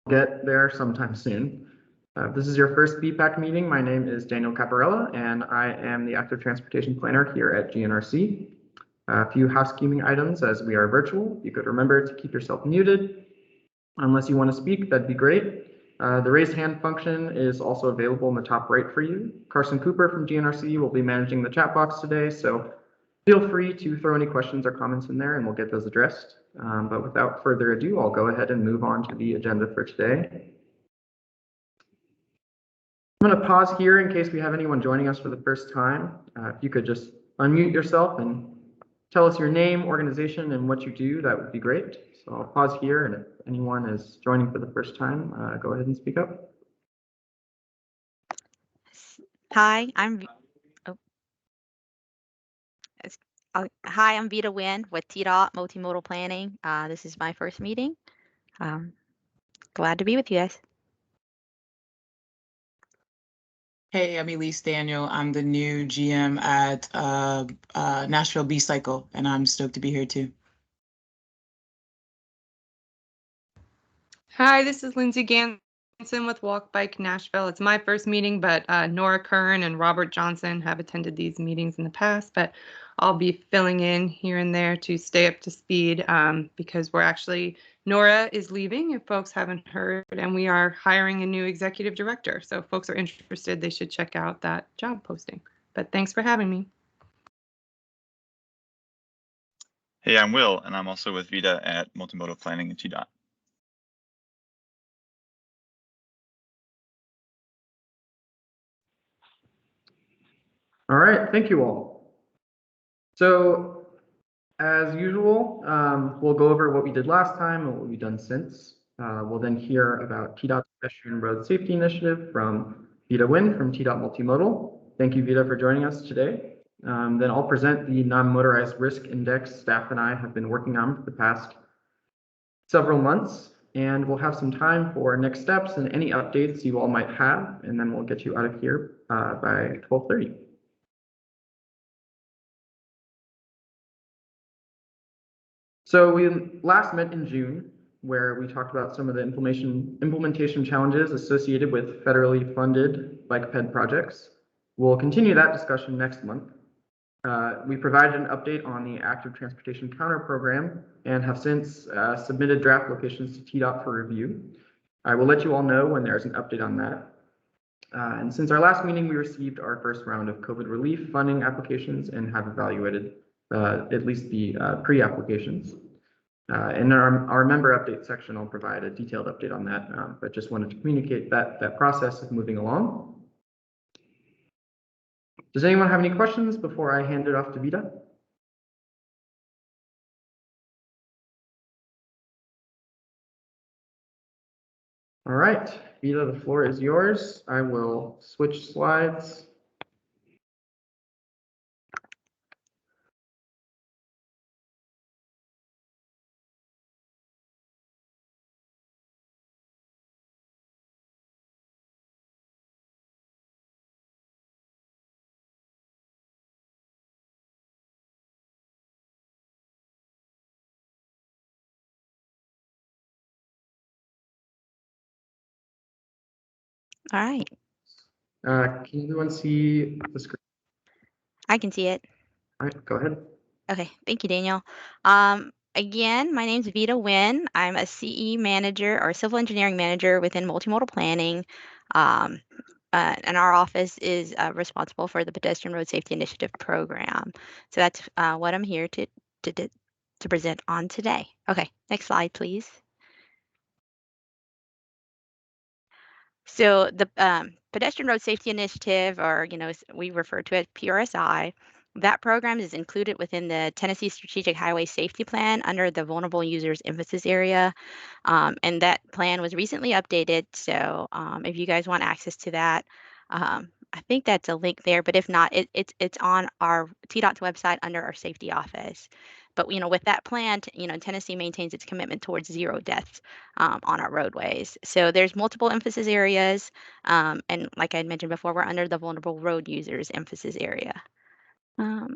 get there sometime soon. If this is your first BPAC meeting, my name is Daniel Caparella, and I am the Active Transportation Planner here at GNRC. A few housekeeping items as we are virtual. You could remember to keep yourself muted. Unless you want to speak, that'd be great. The raise hand function is also available in the top right for you. Carson Cooper from GNRC will be managing the chat box today, so feel free to throw any questions or comments in there and we'll get those addressed. But without further ado, I'll go ahead and move on to the agenda for today. I'm going to pause here in case we have anyone joining us for the first time. If you could just unmute yourself and tell us your name, organization, and what you do, that would be great. So I'll pause here, and if anyone is joining for the first time, go ahead and speak up. Hi, I'm Veda Nguyen with TDOT Multimodal Planning. This is my first meeting. Glad to be with you guys. Hey, I'm Elise Daniel. I'm the new GM at Nashville B-Cycle, and I'm stoked to be here too. Hi, this is Lindsay Ganson with Walk Bike Nashville. It's my first meeting, but Nora Kern and Robert Johnson have attended these meetings in the past, but I'll be filling in here and there to stay up to speed because Nora is leaving, if folks haven't heard, and we are hiring a new executive director. So if folks are interested, they should check out that job posting. But thanks for having me. Hey, I'm Will, and I'm also with Veda at Multimodal Planning at TDOT. All right, thank you all. So as usual, we'll go over what we did last time and what we've done since. We'll then hear about TDOT's Pedestrian Road Safety Initiative from Veda Nguyen from TDOT Multimodal. Thank you, Veda, for joining us today. Then I'll present the Non-Motorized Risk Index staff and I have been working on for the past several months, and we'll have some time for next steps and any updates you all might have, and then we'll get you out of here by 12:30. So we last met in June, where we talked about some of the implementation challenges associated with federally funded bike ped projects. We'll continue that discussion next month. We provided an update on the Active Transportation Counter Program and have since submitted draft locations to TDOT for review. I will let you all know when there's an update on that. And since our last meeting, we received our first round of COVID relief funding applications and have evaluated at least the pre-applications. In our member update section, I'll provide a detailed update on that, but just wanted to communicate that process is moving along. Does anyone have any questions before I hand it off to Veda? All right, Veda, the floor is yours. I will switch slides. All right. Can everyone see the screen? I can see it. All right, go ahead. Okay, thank you, Daniel. Again, my name is Veda Nguyen. I'm a CE manager or civil engineering manager within multimodal planning. And our office is responsible for the Pedestrian Road Safety Initiative program. So that's what I'm here to present on today. Okay, next slide, please. So the Pedestrian Road Safety Initiative, or we refer to it as PRSI, that program is included within the Tennessee Strategic Highway Safety Plan under the Vulnerable Users Emphasis Area. And that plan was recently updated. So if you guys want access to that, I think that's a link there. But if not, it's on our TDOT's website under our safety office. But with that plan, Tennessee maintains its commitment towards 0 deaths on our roadways. So there's multiple emphasis areas, and like I had mentioned before, we're under the Vulnerable Road Users Emphasis Area. Let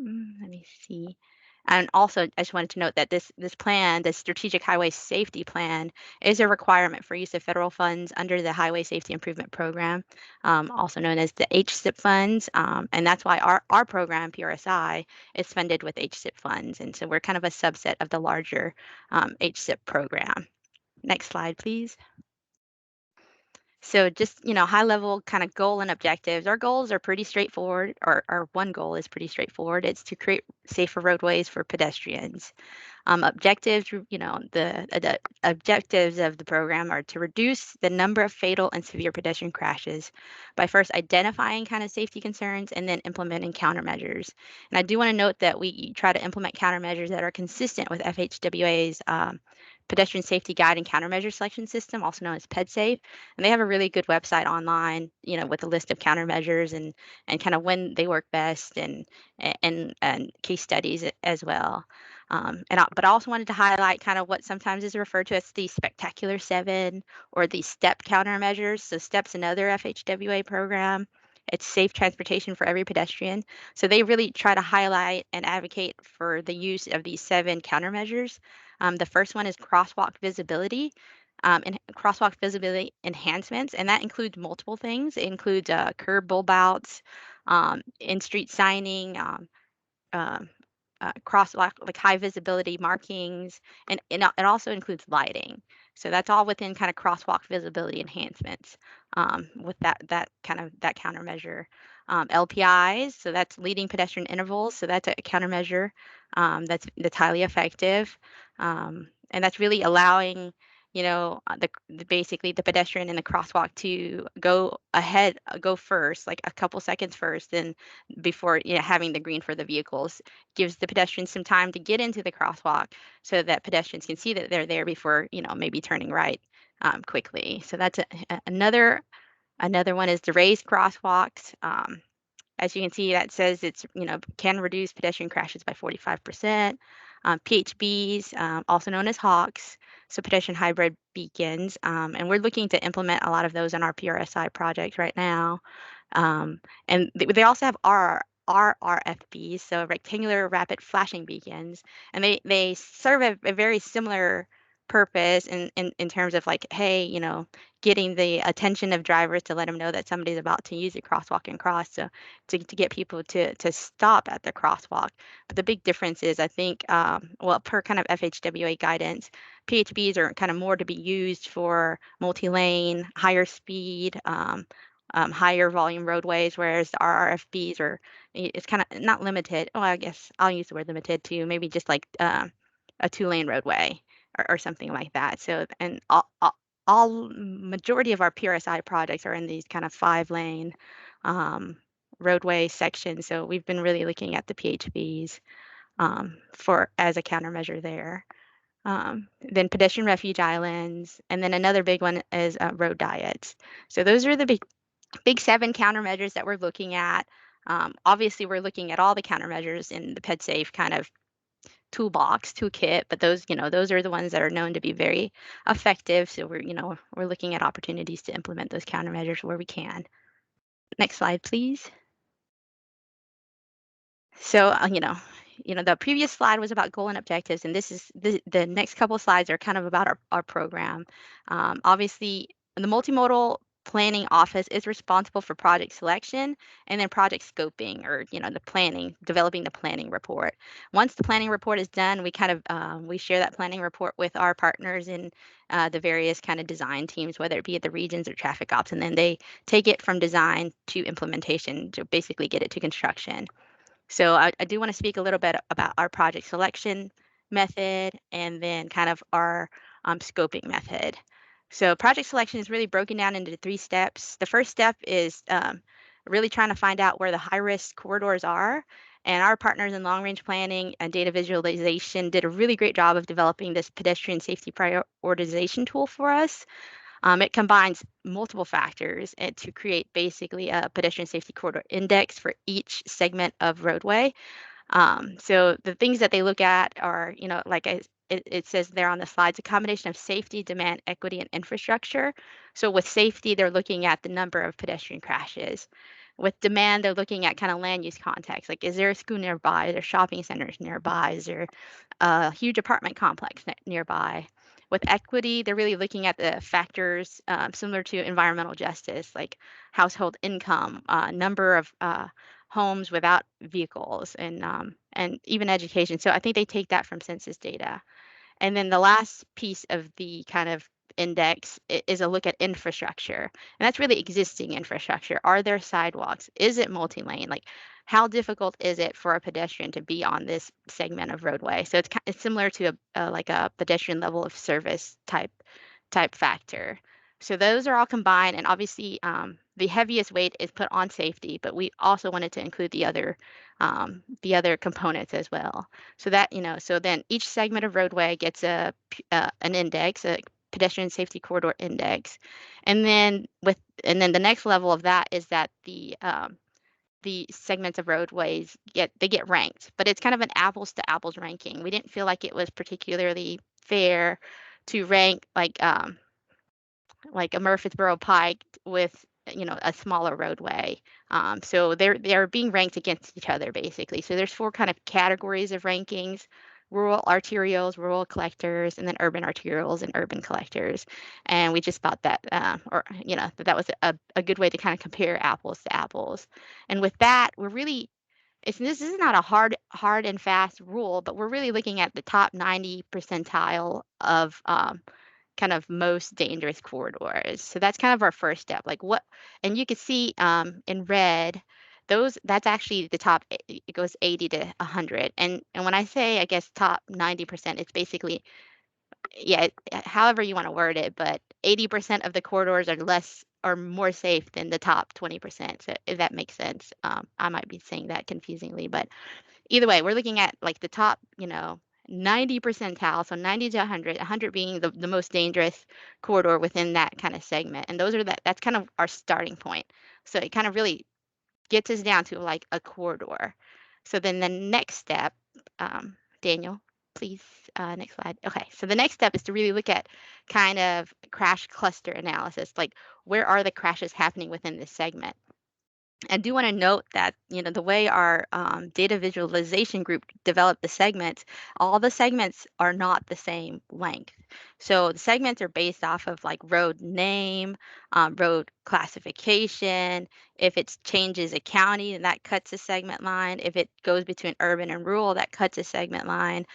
me see. And also, I just wanted to note that this plan, the Strategic Highway Safety Plan, is a requirement for use of federal funds under the Highway Safety Improvement Program, also known as the HSIP funds. And that's why our program, PRSI, is funded with HSIP funds. And so we're kind of a subset of the larger HSIP program. Next slide, please. So just, high level kind of goal and objectives. Our goals are pretty straightforward, or our one goal is pretty straightforward. It's to create safer roadways for pedestrians. Objectives, the objectives of the program are to reduce the number of fatal and severe pedestrian crashes by first identifying kind of safety concerns and then implementing countermeasures. And I do want to note that we try to implement countermeasures that are consistent with FHWA's Pedestrian Safety Guide and Countermeasure Selection System, also known as PedSafe. And they have a really good website online, with a list of countermeasures and kind of when they work best and case studies as well. But I also wanted to highlight kind of what sometimes is referred to as the Spectacular 7 or the STEP countermeasures. So STEP's another FHWA program. It's safe transportation for every pedestrian. So they really try to highlight and advocate for the use of these 7 countermeasures. The first one is crosswalk visibility. And crosswalk visibility enhancements, and that includes multiple things. It includes curb bulb outs, in-street signing, crosswalk, like high visibility markings, and it also includes lighting. So that's all within kind of crosswalk visibility enhancements with that countermeasure. LPIs, so that's leading pedestrian intervals. So that's a countermeasure that's highly effective, and that's really allowing basically the pedestrian in the crosswalk to go ahead, go first, like a couple seconds first, then before having the green for the vehicles. Gives the pedestrians some time to get into the crosswalk so that pedestrians can see that they're there before maybe turning right quickly. So that's another one is the raised crosswalks. As you can see, that says it's can reduce pedestrian crashes by 45%. PHBs, also known as HAWKs, so pedestrian hybrid beacons, and we're looking to implement a lot of those in our PRSI project right now. And they also have RRFBs, so rectangular rapid flashing beacons, and they serve a very similar purpose in terms of like, hey, getting the attention of drivers to let them know that somebody's about to use a crosswalk and cross, so to get people to stop at the crosswalk. But the big difference is, I think, per kind of FHWA guidance, PHBs are kind of more to be used for multi-lane, higher speed, higher volume roadways, whereas the RRFBs it's kind of not limited. Well, I guess I'll use the word limited to maybe just like a 2-lane roadway or something like that. So, and all majority of our PRSI projects are in these kind of 5-lane roadway sections. So we've been really looking at the PHBs as a countermeasure there. Then pedestrian refuge islands, and then another big one is road diets. So those are the big 7 countermeasures that we're looking at. Obviously, we're looking at all the countermeasures in the PedSafe kind of toolkit, but those are the ones that are known to be very effective. So we're looking at opportunities to implement those countermeasures where we can. Next slide, please. So the previous slide was about goal and objectives, and this is the next couple of slides are kind of about our program. Obviously, the multimodal planning office is responsible for project selection and then project scoping, or the planning, developing the planning report. Once the planning report is done, we kind of we share that planning report with our partners in the various kind of design teams, whether it be at the regions or traffic ops, and then they take it from design to implementation to basically get it to construction. So I do want to speak a little bit about our project selection method and then kind of our scoping method. So project selection is really broken down into 3 steps. The first step is really trying to find out where the high-risk corridors are. And our partners in long-range planning and data visualization did a really great job of developing this pedestrian safety prioritization tool for us. It combines multiple factors to create basically a pedestrian safety corridor index for each segment of roadway. So the things that they look at are, like it says there on the slides, a combination of safety, demand, equity, and infrastructure. So with safety, they're looking at the number of pedestrian crashes. With demand, they're looking at kind of land use context. Like, is there a school nearby? Is there shopping centers nearby? Is there a huge apartment complex nearby? With equity, they're really looking at the factors similar to environmental justice, like household income, number of homes without vehicles, and even education. So I think they take that from census data. And then the last piece of the kind of index is a look at infrastructure. And that's really existing infrastructure. Are there sidewalks? Is it multi-lane? Like, how difficult is it for a pedestrian to be on this segment of roadway? So it's similar to like a pedestrian level of service type factor. So those are all combined, and obviously the heaviest weight is put on safety, but we also wanted to include the other components as well. So that, so then each segment of roadway gets an index, a pedestrian safety corridor index, and then the next level of that is that the segments of roadways get ranked, but it's kind of an apples to apples ranking. We didn't feel like it was particularly fair to rank like a Murfreesboro Pike with a smaller roadway. So they're being ranked against each other basically. So there's 4 kind of categories of rankings: rural arterials, rural collectors, and then urban arterials and urban collectors. And we just thought that, that was a good way to kind of compare apples to apples. And with that, this is not a hard and fast rule, but we're really looking at the top 90 percentile of kind of most dangerous corridors. So that's kind of our first step. Like and you can see in red, that's actually the top. It goes 80 to 100. And when I say, I guess, top 90%, it's basically, however you want to word it, but 80% of the corridors are more safe than the top 20%. So if that makes sense, I might be saying that confusingly, but either way, we're looking at like the top, 90 percentile, so 90 to 100 being the most dangerous corridor within that kind of segment. And that's kind of our starting point. So it kind of really gets us down to like a corridor. So then the next step, Daniel, please, next slide. Okay, so the next step is to really look at kind of crash cluster analysis, like where are the crashes happening within this segment? I do want to note that, the way our data visualization group developed the segments, all the segments are not the same length. So the segments are based off of like road name, road classification. If it changes a county, then that cuts a segment line. If it goes between urban and rural, that cuts a segment line.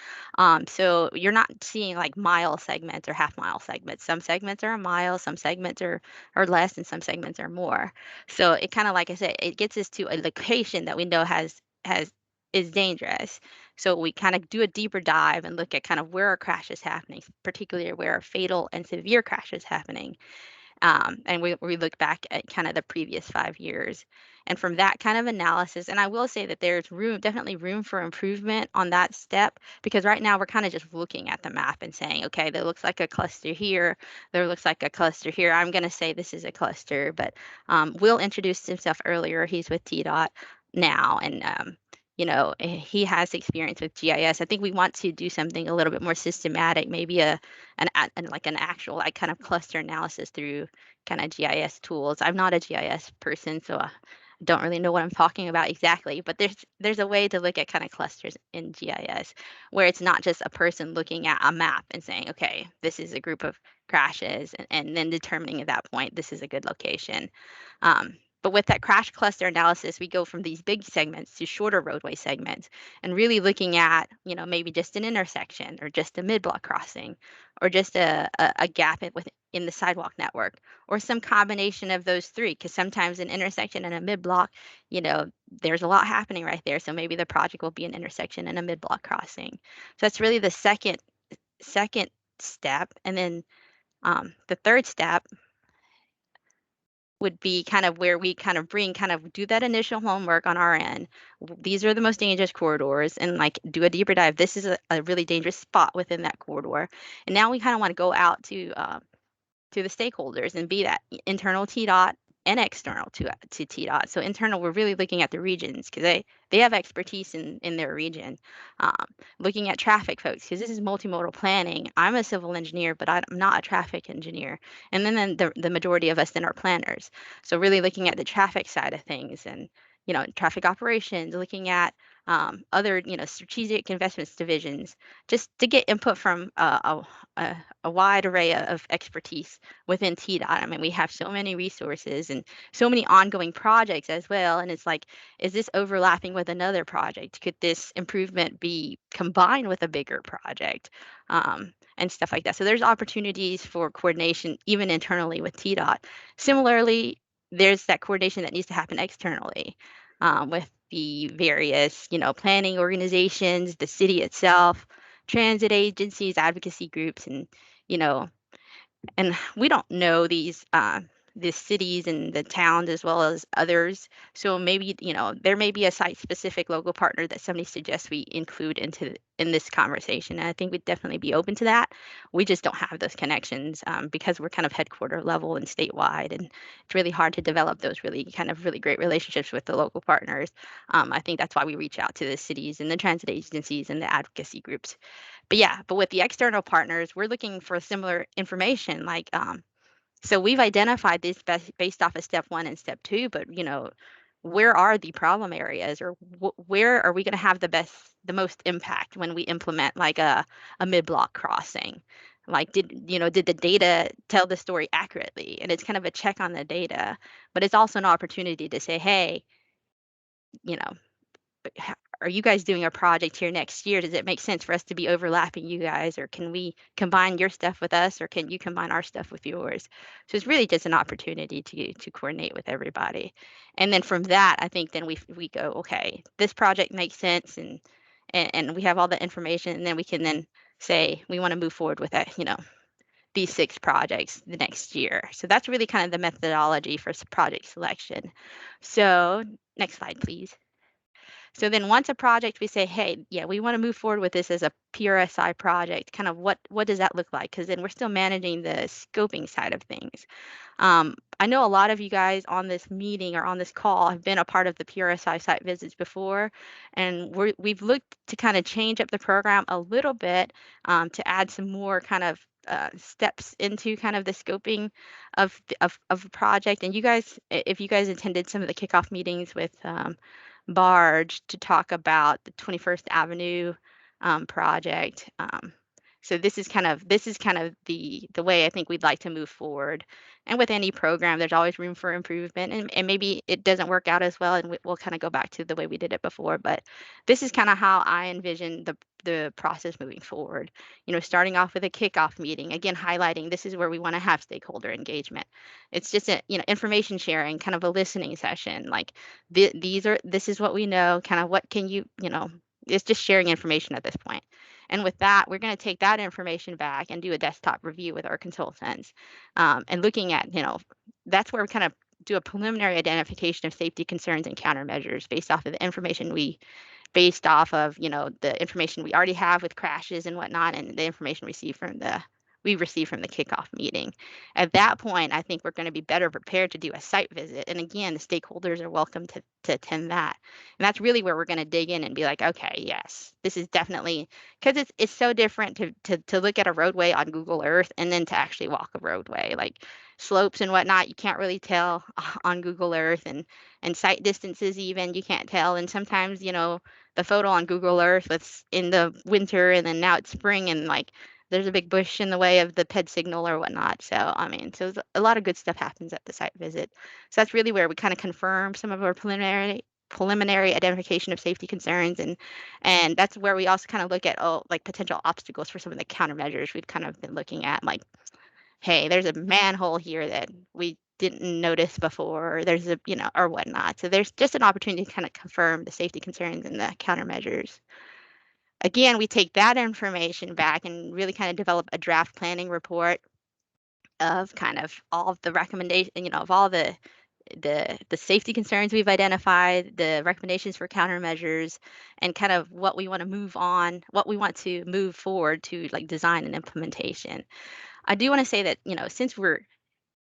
So you're not seeing like mile segments or half mile segments. Some segments are a mile, some segments are less, and some segments are more. So it kind of, like I said, it gets us to a location that we know is dangerous. So we kind of do a deeper dive and look at kind of where are crashes happening, particularly where are fatal and severe crashes happening. And we look back at kind of the previous 5 years. And from that kind of analysis, and I will say that there's definitely room for improvement on that step, because right now we're kind of just looking at the map and saying, okay, there looks like a cluster here, there looks like a cluster here. I'm going to say this is a cluster, but Will introduced himself earlier. He's with TDOT now, and he has experience with GIS. I think we want to do something a little bit more systematic, maybe an actual like kind of cluster analysis through kind of GIS tools. I'm not a GIS person, so I don't really know what I'm talking about exactly, but there's a way to look at kind of clusters in GIS where it's not just a person looking at a map and saying, okay, this is a group of crashes, and then determining at that point, this is a good location. But with that crash cluster analysis, we go from these big segments to shorter roadway segments, and really looking at, maybe just an intersection or just a mid-block crossing or just a gap in the sidewalk network, or some combination of those 3, because sometimes an intersection and a mid-block, there's a lot happening right there. So maybe the project will be an intersection and a mid-block crossing. So that's really the second step. And then the third step would be kind of where we kind of do that initial homework on our end. These are the most dangerous corridors, and like do a deeper dive. This is a really dangerous spot within that corridor. And now we kind of want to go out to the stakeholders and be that internal TDOT and external to TDOT. So internal, we're really looking at the regions because they have expertise in their region. Looking at traffic folks, because this is multimodal planning. I'm a civil engineer, but I'm not a traffic engineer. And then the majority of us then are planners. So really looking at the traffic side of things and, traffic operations, looking at other, strategic investments divisions, just to get input from a wide array of expertise within TDOT. I mean, we have so many resources and so many ongoing projects as well. And it's like, is this overlapping with another project? Could this improvement be combined with a bigger project? And stuff like that. So there's opportunities for coordination even internally with TDOT. Similarly, there's that coordination that needs to happen externally with the various, planning organizations, the city itself, transit agencies, advocacy groups, and and we don't know the cities and the towns as well as others. So maybe, there may be a site-specific local partner that somebody suggests we include in this conversation. And I think we'd definitely be open to that. We just don't have those connections because we're kind of headquarter level and statewide, and it's really hard to develop those really great relationships with the local partners. I think that's why we reach out to the cities and the transit agencies and the advocacy groups. But with the external partners, we're looking for similar information. Like, so we've identified this based off of step 1 and step 2, but where are the problem areas, or where are we going to have the most impact when we implement like a mid-block crossing? Like, did the data tell the story accurately? And it's kind of a check on the data, but it's also an opportunity to say, hey, are you guys doing a project here next year? Does it make sense for us to be overlapping you guys, or can we combine your stuff with us, or can you combine our stuff with yours? So it's really just an opportunity to coordinate with everybody. And then from that, I think then we go, okay, this project makes sense, and we have all the information, and then we can then say we want to move forward with that, these 6 projects the next year. So that's really kind of the methodology for project selection. So next slide, please. So then once a project, we say, hey, yeah, we want to move forward with this as a PRSI project. Kind of what does that look like? Because then we're still managing the scoping side of things. I know a lot of you guys on this meeting or on this call have been a part of the PRSI site visits before, and we've looked to kind of change up the program a little bit to add some more kind of steps into kind of the scoping of a project. And you guys, if you guys attended some of the kickoff meetings with Barge to talk about the 21st Avenue project. So this is kind of the way I think we'd like to move forward. And with any program, there's always room for improvement, and maybe it doesn't work out as well, and we'll kind of go back to the way we did it before. But this is kind of how I envision the process moving forward. Starting off with a kickoff meeting, again highlighting this is where we want to have stakeholder engagement. It's just a information sharing, kind of a listening session. Like this is what we know. Kind of what can you it's just sharing information at this point. And with that, we're going to take that information back and do a desktop review with our consultants. And looking at, that's where we kind of do a preliminary identification of safety concerns and countermeasures based off of the information we already have with crashes and whatnot, and the information we received from the kickoff meeting. At that point, I think we're going to be better prepared to do a site visit. And again, the stakeholders are welcome to attend that. And that's really where we're going to dig in and be like, okay, yes, this is definitely, because it's so different to look at a roadway on Google Earth and then to actually walk a roadway. Like slopes and whatnot, you can't really tell on Google Earth, and sight distances even, you can't tell. And sometimes, the photo on Google Earth was in the winter, and then now it's spring, and like there's a big bush in the way of the PED signal or whatnot. So, so a lot of good stuff happens at the site visit. So that's really where we kind of confirm some of our preliminary identification of safety concerns. And that's where we also kind of look at, like potential obstacles for some of the countermeasures we've kind of been looking at. Like, hey, there's a manhole here that we didn't notice before, or there's a, or whatnot. So there's just an opportunity to kind of confirm the safety concerns and the countermeasures. Again, we take that information back and really kind of develop a draft planning report of kind of all of the recommendations, of all the safety concerns we've identified, the recommendations for countermeasures, and kind of what we want to move forward to like design and implementation. I do want to say that, since we're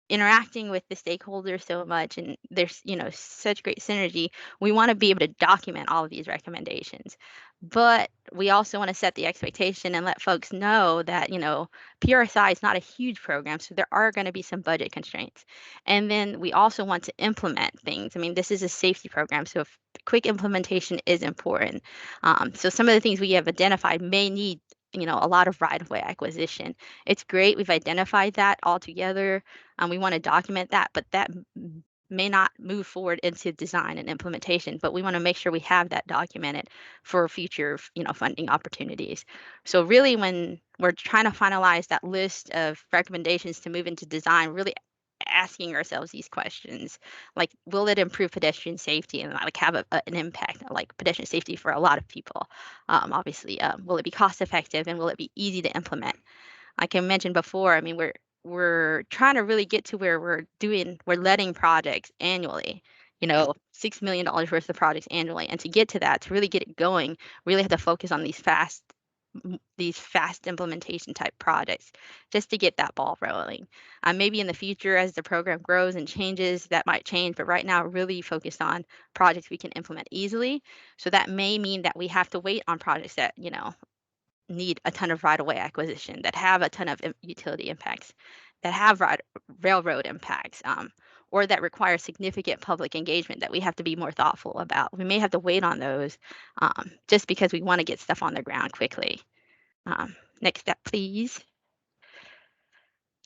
interacting with the stakeholders so much, and there's such great synergy. We want to be able to document all of these recommendations, but we also want to set the expectation and let folks know that PRSI is not a huge program, so there are going to be some budget constraints. And then we also want to implement things. I mean, this is a safety program, so if quick implementation is important. So some of the things we have identified may need a lot of right-of-way acquisition. It's great we've identified that all together. We want to document that, but that may not move forward into design and implementation, but we want to make sure we have that documented for future funding opportunities. So really, when we're trying to finalize that list of recommendations to move into design, really asking ourselves these questions, like, will it improve pedestrian safety and like have an impact, like pedestrian safety for a lot of people? Obviously, will it be cost effective, and will it be easy to implement? Like I mentioned before, I mean, we're trying to really get to where we're letting projects annually, $6 million worth of projects annually. And to get to that, to really get it going, really have to focus on these fast implementation type projects just to get that ball rolling. Maybe in the future, as the program grows and changes, that might change. But right now, we're really focused on projects we can implement easily. So that may mean that we have to wait on projects that, need a ton of right-of-way acquisition, that have a ton of utility impacts, that have railroad impacts, or that require significant public engagement that we have to be more thoughtful about. We may have to wait on those just because we want to get stuff on the ground quickly. Next step, please.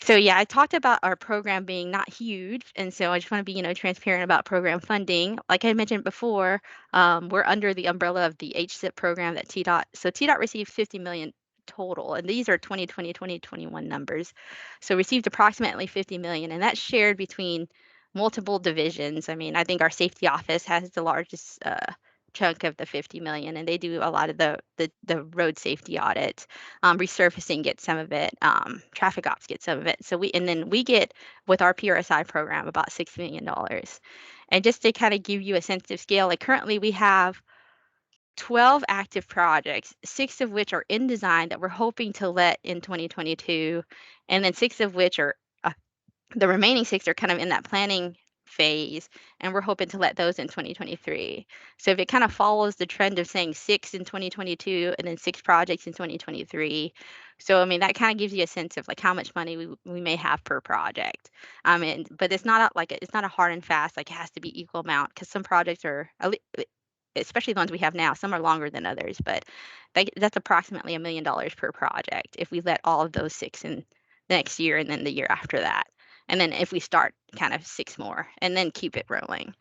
So yeah, I talked about our program being not huge, and so I just want to be, transparent about program funding. Like I mentioned before, we're under the umbrella of the HSIP program that TDOT. So TDOT received $50 million total, and these are 2020, 2021 numbers. So received approximately $50 million, and that's shared between multiple divisions. I mean, I think our safety office has the largest chunk of the 50 million, and they do a lot of the road safety audits. Resurfacing gets some of it, traffic ops gets some of it. So then we get, with our PRSI program, about $6 million. And just to kind of give you a sense of scale, like currently we have 12 active projects, 6 of which are in design that we're hoping to let in 2022, and then 6 of which are the remaining 6 are kind of in that planning phase, and we're hoping to let those in 2023. So if it kind of follows the trend of saying 6 in 2022 and then 6 projects in 2023, so I mean that kind of gives you a sense of like how much money we may have per project. But it's not it's not a hard and fast, like it has to be equal amount, because some projects are, especially the ones we have now, some are longer than others, but that's approximately $1 million per project if we let all of those 6 in the next year and then the year after that. And then if we start kind of 6 more and then keep it rolling.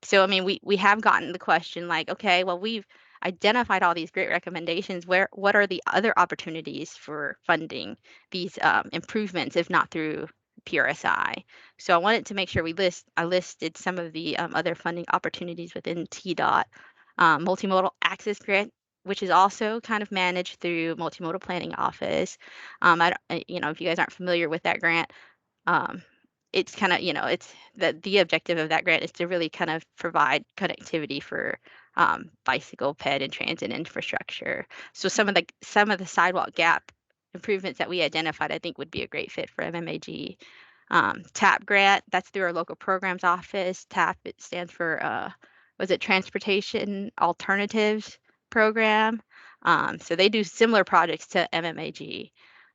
So, I mean, we have gotten the question like, okay, well, we've identified all these great recommendations. What are the other opportunities for funding these improvements, if not through PRSI? So I wanted to make sure I listed some of the other funding opportunities within TDOT. Multimodal Access Grant, which is also kind of managed through Multimodal Planning Office. If you guys aren't familiar with that grant, it's kind of, it's the objective of that grant is to really kind of provide connectivity for bicycle, ped, and transit infrastructure. So some of the sidewalk gap improvements that we identified, I think would be a great fit for MMAG. TAP grant, that's through our local programs office. TAP, it stands for, Transportation Alternatives Program. So they do similar projects to MMAG.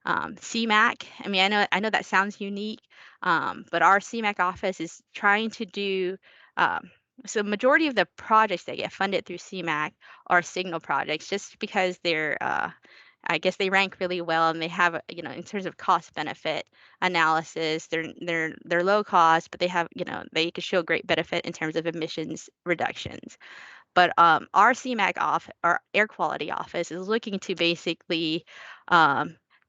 CMAC, I mean, I know that sounds unique, but our CMAC office is trying to do, so majority of the projects that get funded through CMAC are signal projects, just because they're, I guess they rank really well, and they have, in terms of cost benefit analysis, they're low cost, but they have, they could show great benefit in terms of emissions reductions. But our CMAC our air quality office, is looking to basically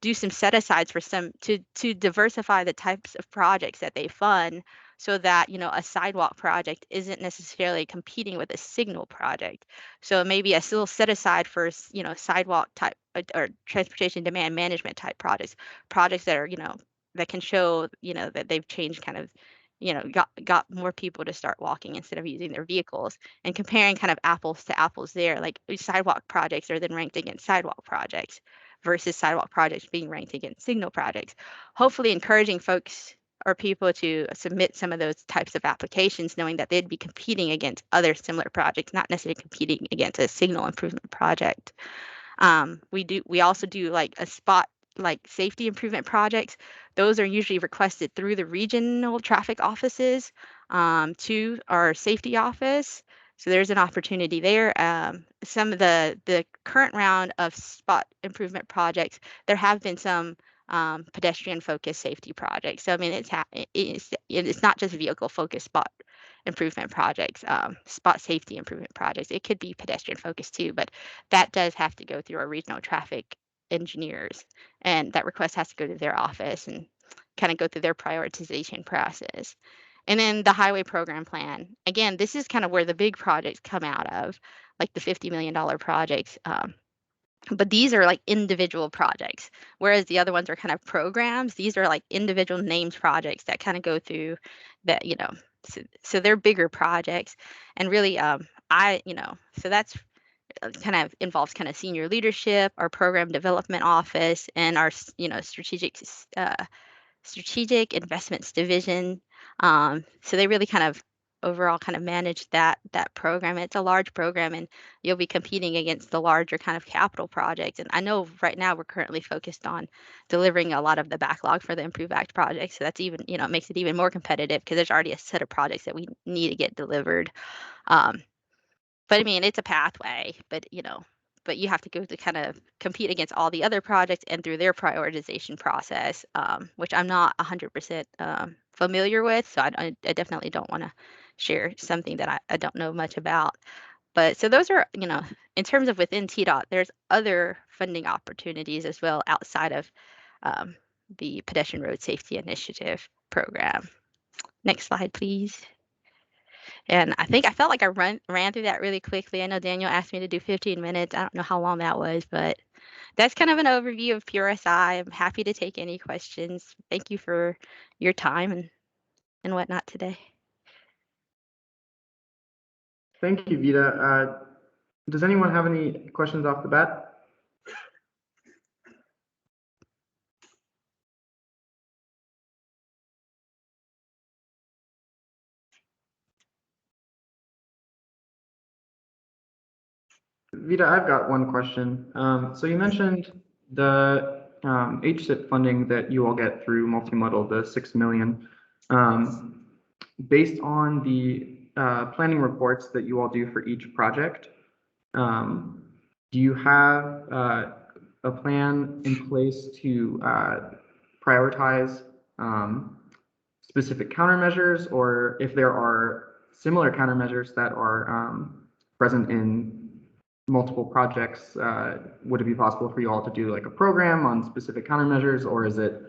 do some set asides for to diversify the types of projects that they fund, so that a sidewalk project isn't necessarily competing with a signal project. So maybe a little set aside for sidewalk type or transportation demand management type projects that are that can show that they've changed kind of got more people to start walking instead of using their vehicles, and comparing kind of apples to apples there. Like sidewalk projects are then ranked against sidewalk projects versus sidewalk projects being ranked against signal projects, hopefully encouraging folks are people to submit some of those types of applications, knowing that they'd be competing against other similar projects, not necessarily competing against a signal improvement project. We also do like a spot like safety improvement projects. Those are usually requested through the regional traffic offices to our safety office. So there's an opportunity there. Some of the current round of spot improvement projects, there have been some pedestrian focused safety projects. So I mean, it's not just vehicle focused spot improvement projects, spot safety improvement projects. It could be pedestrian focused too, but that does have to go through our regional traffic engineers, and that request has to go to their office and kind of go through their prioritization process. And then the highway program plan. Again, this is kind of where the big projects come out of, like the $50 million projects. But these are like individual projects, whereas the other ones are kind of programs. These are like individual named projects that kind of go through that, so they're bigger projects. And really, so that's kind of involves kind of senior leadership, our program development office, and our, strategic investments division. So they really kind of overall kind of manage that program. It's a large program, and you'll be competing against the larger kind of capital projects. And I know right now we're currently focused on delivering a lot of the backlog for the Improve Act project. So that's even, it makes it even more competitive because there's already a set of projects that we need to get delivered. But I mean, it's a pathway, but you have to go to kind of compete against all the other projects and through their prioritization process, which I'm not 100% familiar with. So I definitely don't want to share something that I don't know much about. But so those are, in terms of within TDOT, there's other funding opportunities as well outside of the Pedestrian Road Safety Initiative program. Next slide, please. And I think I felt like I ran through that really quickly. I know Daniel asked me to do 15 minutes. I don't know how long that was, but that's kind of an overview of PRSI. I'm happy to take any questions. Thank you for your time and whatnot today. Thank you, Veda. Does anyone have any questions off the bat? Veda, I've got one question. So you mentioned the HSIP funding that you all get through multimodal, the $6 million. Based on the planning reports that you all do for each project, do you have a plan in place to prioritize specific countermeasures, or if there are similar countermeasures that are present in multiple projects, would it be possible for you all to do like a program on specific countermeasures, or is it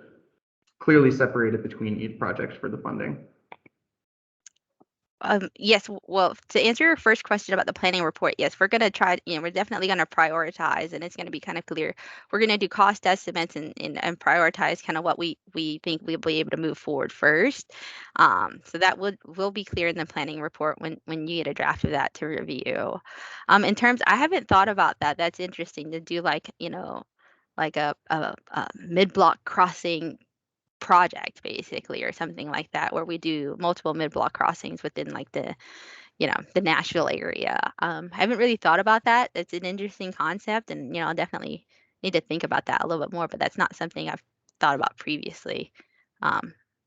clearly separated between each project for the funding? Yes, well, to answer your first question about the planning report, yes, we're going to try, we're definitely going to prioritize, and it's going to be kind of clear. We're going to do cost estimates and prioritize kind of what we think we'll be able to move forward first. So that will be clear in the planning report when you get a draft of that to review. In terms, I haven't thought about that. That's interesting to do like, like a mid-block crossing project basically, or something like that, where we do multiple mid-block crossings within like the Nashville area. I haven't really thought about that. It's an interesting concept, and I'll definitely need to think about that a little bit more, but that's not something I've thought about previously.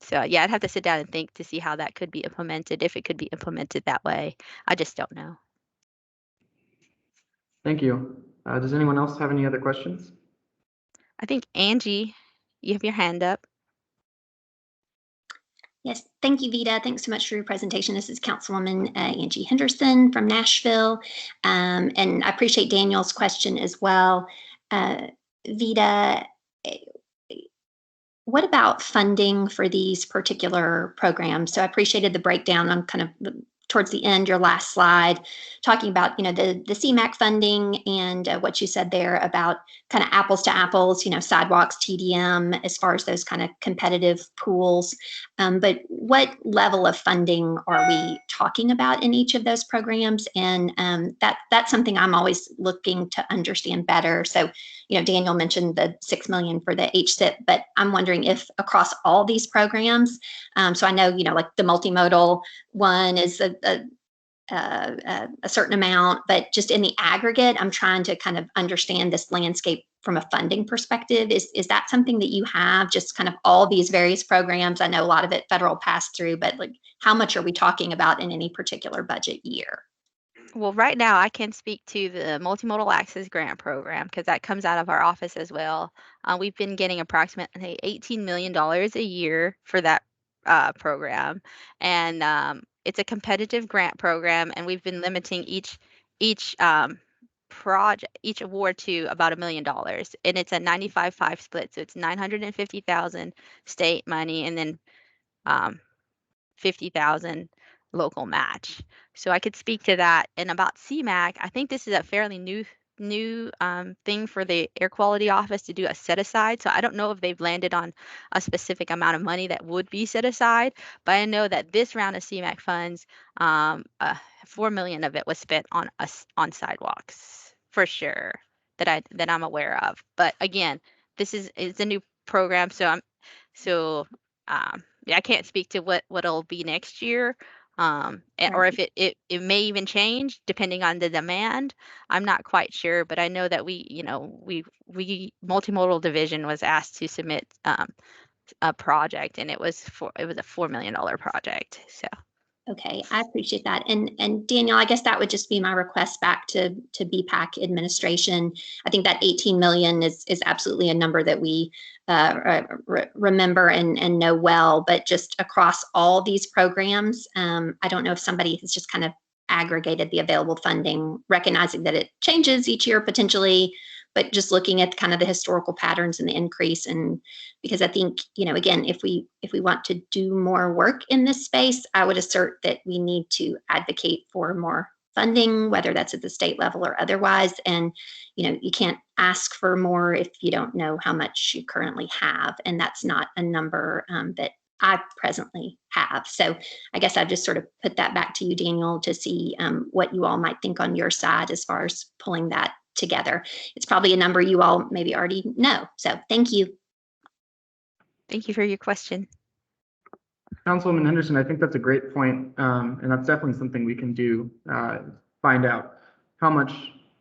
So yeah, I'd have to sit down and think to see how that could be implemented, if it could be implemented that way. I just don't know. Thank you. Does anyone else have any other questions? I think Angie, you have your hand up. Yes, thank you, Veda. Thanks so much for your presentation. This is Councilwoman Angie Henderson from Nashville, and I appreciate Daniel's question as well. Veda, what about funding for these particular programs? So I appreciated the breakdown on kind of towards the end, your last slide, talking about, the CMAQ funding and what you said there about kind of apples to apples, sidewalks, TDM, as far as those kind of competitive pools. But what level of funding are we talking about in each of those programs? And that's something I'm always looking to understand better. So, Daniel mentioned the $6 million for the HSIP, but I'm wondering if across all these programs, so I know, like the multimodal one is a certain amount, but just in the aggregate, I'm trying to kind of understand this landscape from a funding perspective. Is that something that you have, just kind of all these various programs? I know a lot of it federal pass through, but like how much are we talking about in any particular budget year? Well, right now I can speak to the Multimodal Access Grant Program because that comes out of our office as well. We've been getting approximately $18 million a year for that program, and it's a competitive grant program, and we've been limiting each project, each award to about $1 million, and it's a 95-5 split, so it's 950,000 state money, and then 50,000 local match. So I could speak to that. And about CMAQ, I think this is a fairly new thing for the air quality office to do a set aside. So I don't know if they've landed on a specific amount of money that would be set aside, but I know that this round of CMAQ funds, 4 million of it was spent on on sidewalks for sure that I'm aware of. But again, it's a new program, yeah, I can't speak to what it'll be next year, or if it may even change depending on the demand. I'm not quite sure, but I know that we multimodal division was asked to submit a project, and it was a $4 million project. So. Okay, I appreciate that. And Daniel, I guess that would just be my request back to BPAC administration. I think that 18 million is absolutely a number that we remember and know well, but just across all these programs, I don't know if somebody has just kind of aggregated the available funding, recognizing that it changes each year potentially, but just looking at kind of the historical patterns and the increase. And because I think, again, if we want to do more work in this space, I would assert that we need to advocate for more funding, whether that's at the state level or otherwise. And, you can't ask for more if you don't know how much you currently have. And that's not a number that I presently have. So I guess I've just sort of put that back to you, Daniel, to see what you all might think on your side as far as pulling that together. It's probably a number you all maybe already know. So thank you. Thank you for your question. Councilwoman Henderson, I think that's a great point, and that's definitely something we can do, find out how much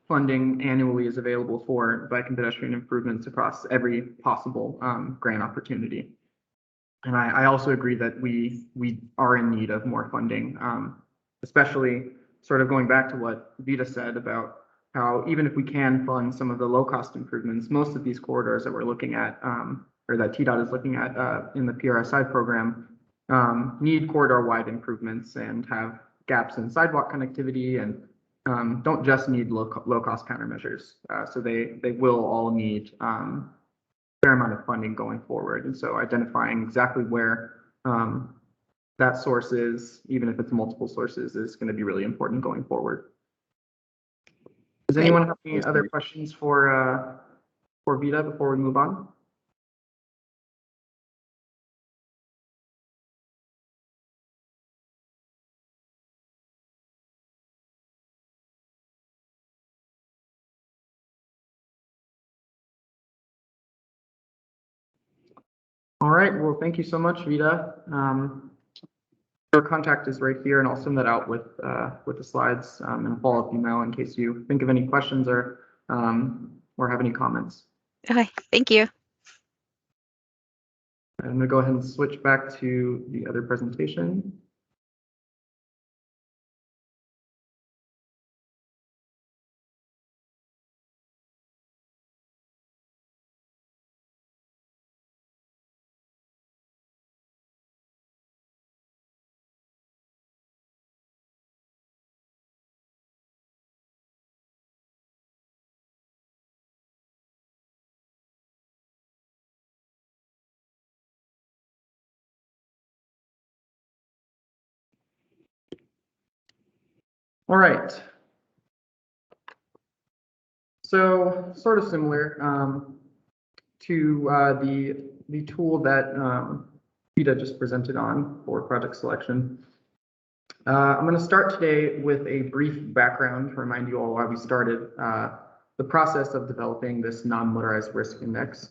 funding annually is available for bike and pedestrian improvements across every possible grant opportunity. And I also agree that we are in need of more funding, especially sort of going back to what Veda said about how even if we can fund some of the low cost improvements, most of these corridors that we're looking at, or that TDOT is looking at in the PRSI program, need corridor wide improvements and have gaps in sidewalk connectivity and don't just need low cost countermeasures. So they will all need a fair amount of funding going forward. And so identifying exactly where that source is, even if it's multiple sources, is going to be really important going forward. Does anyone have any other questions for Veda before we move on? All right, well, thank you so much, Veda. Your contact is right here, and I'll send that out with the slides and a follow-up email in case you think of any questions or have any comments. Okay, thank you. I'm going to go ahead and switch back to the other presentation. All right. So sort of similar to the tool that Veda just presented on for project selection. I'm going to start today with a brief background to remind you all why we started the process of developing this non-motorized risk index.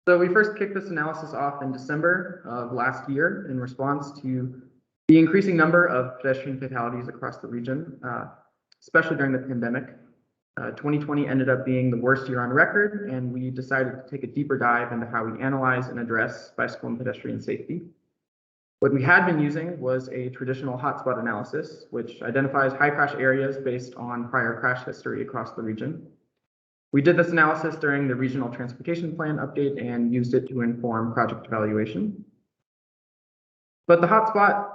So we first kicked this analysis off in December of last year in response to the increasing number of pedestrian fatalities across the region, especially during the pandemic. 2020 ended up being the worst year on record, and we decided to take a deeper dive into how we analyze and address bicycle and pedestrian safety. What we had been using was a traditional hotspot analysis, which identifies high crash areas based on prior crash history across the region. We did this analysis during the Regional Transportation Plan update and used it to inform project evaluation. But the hotspot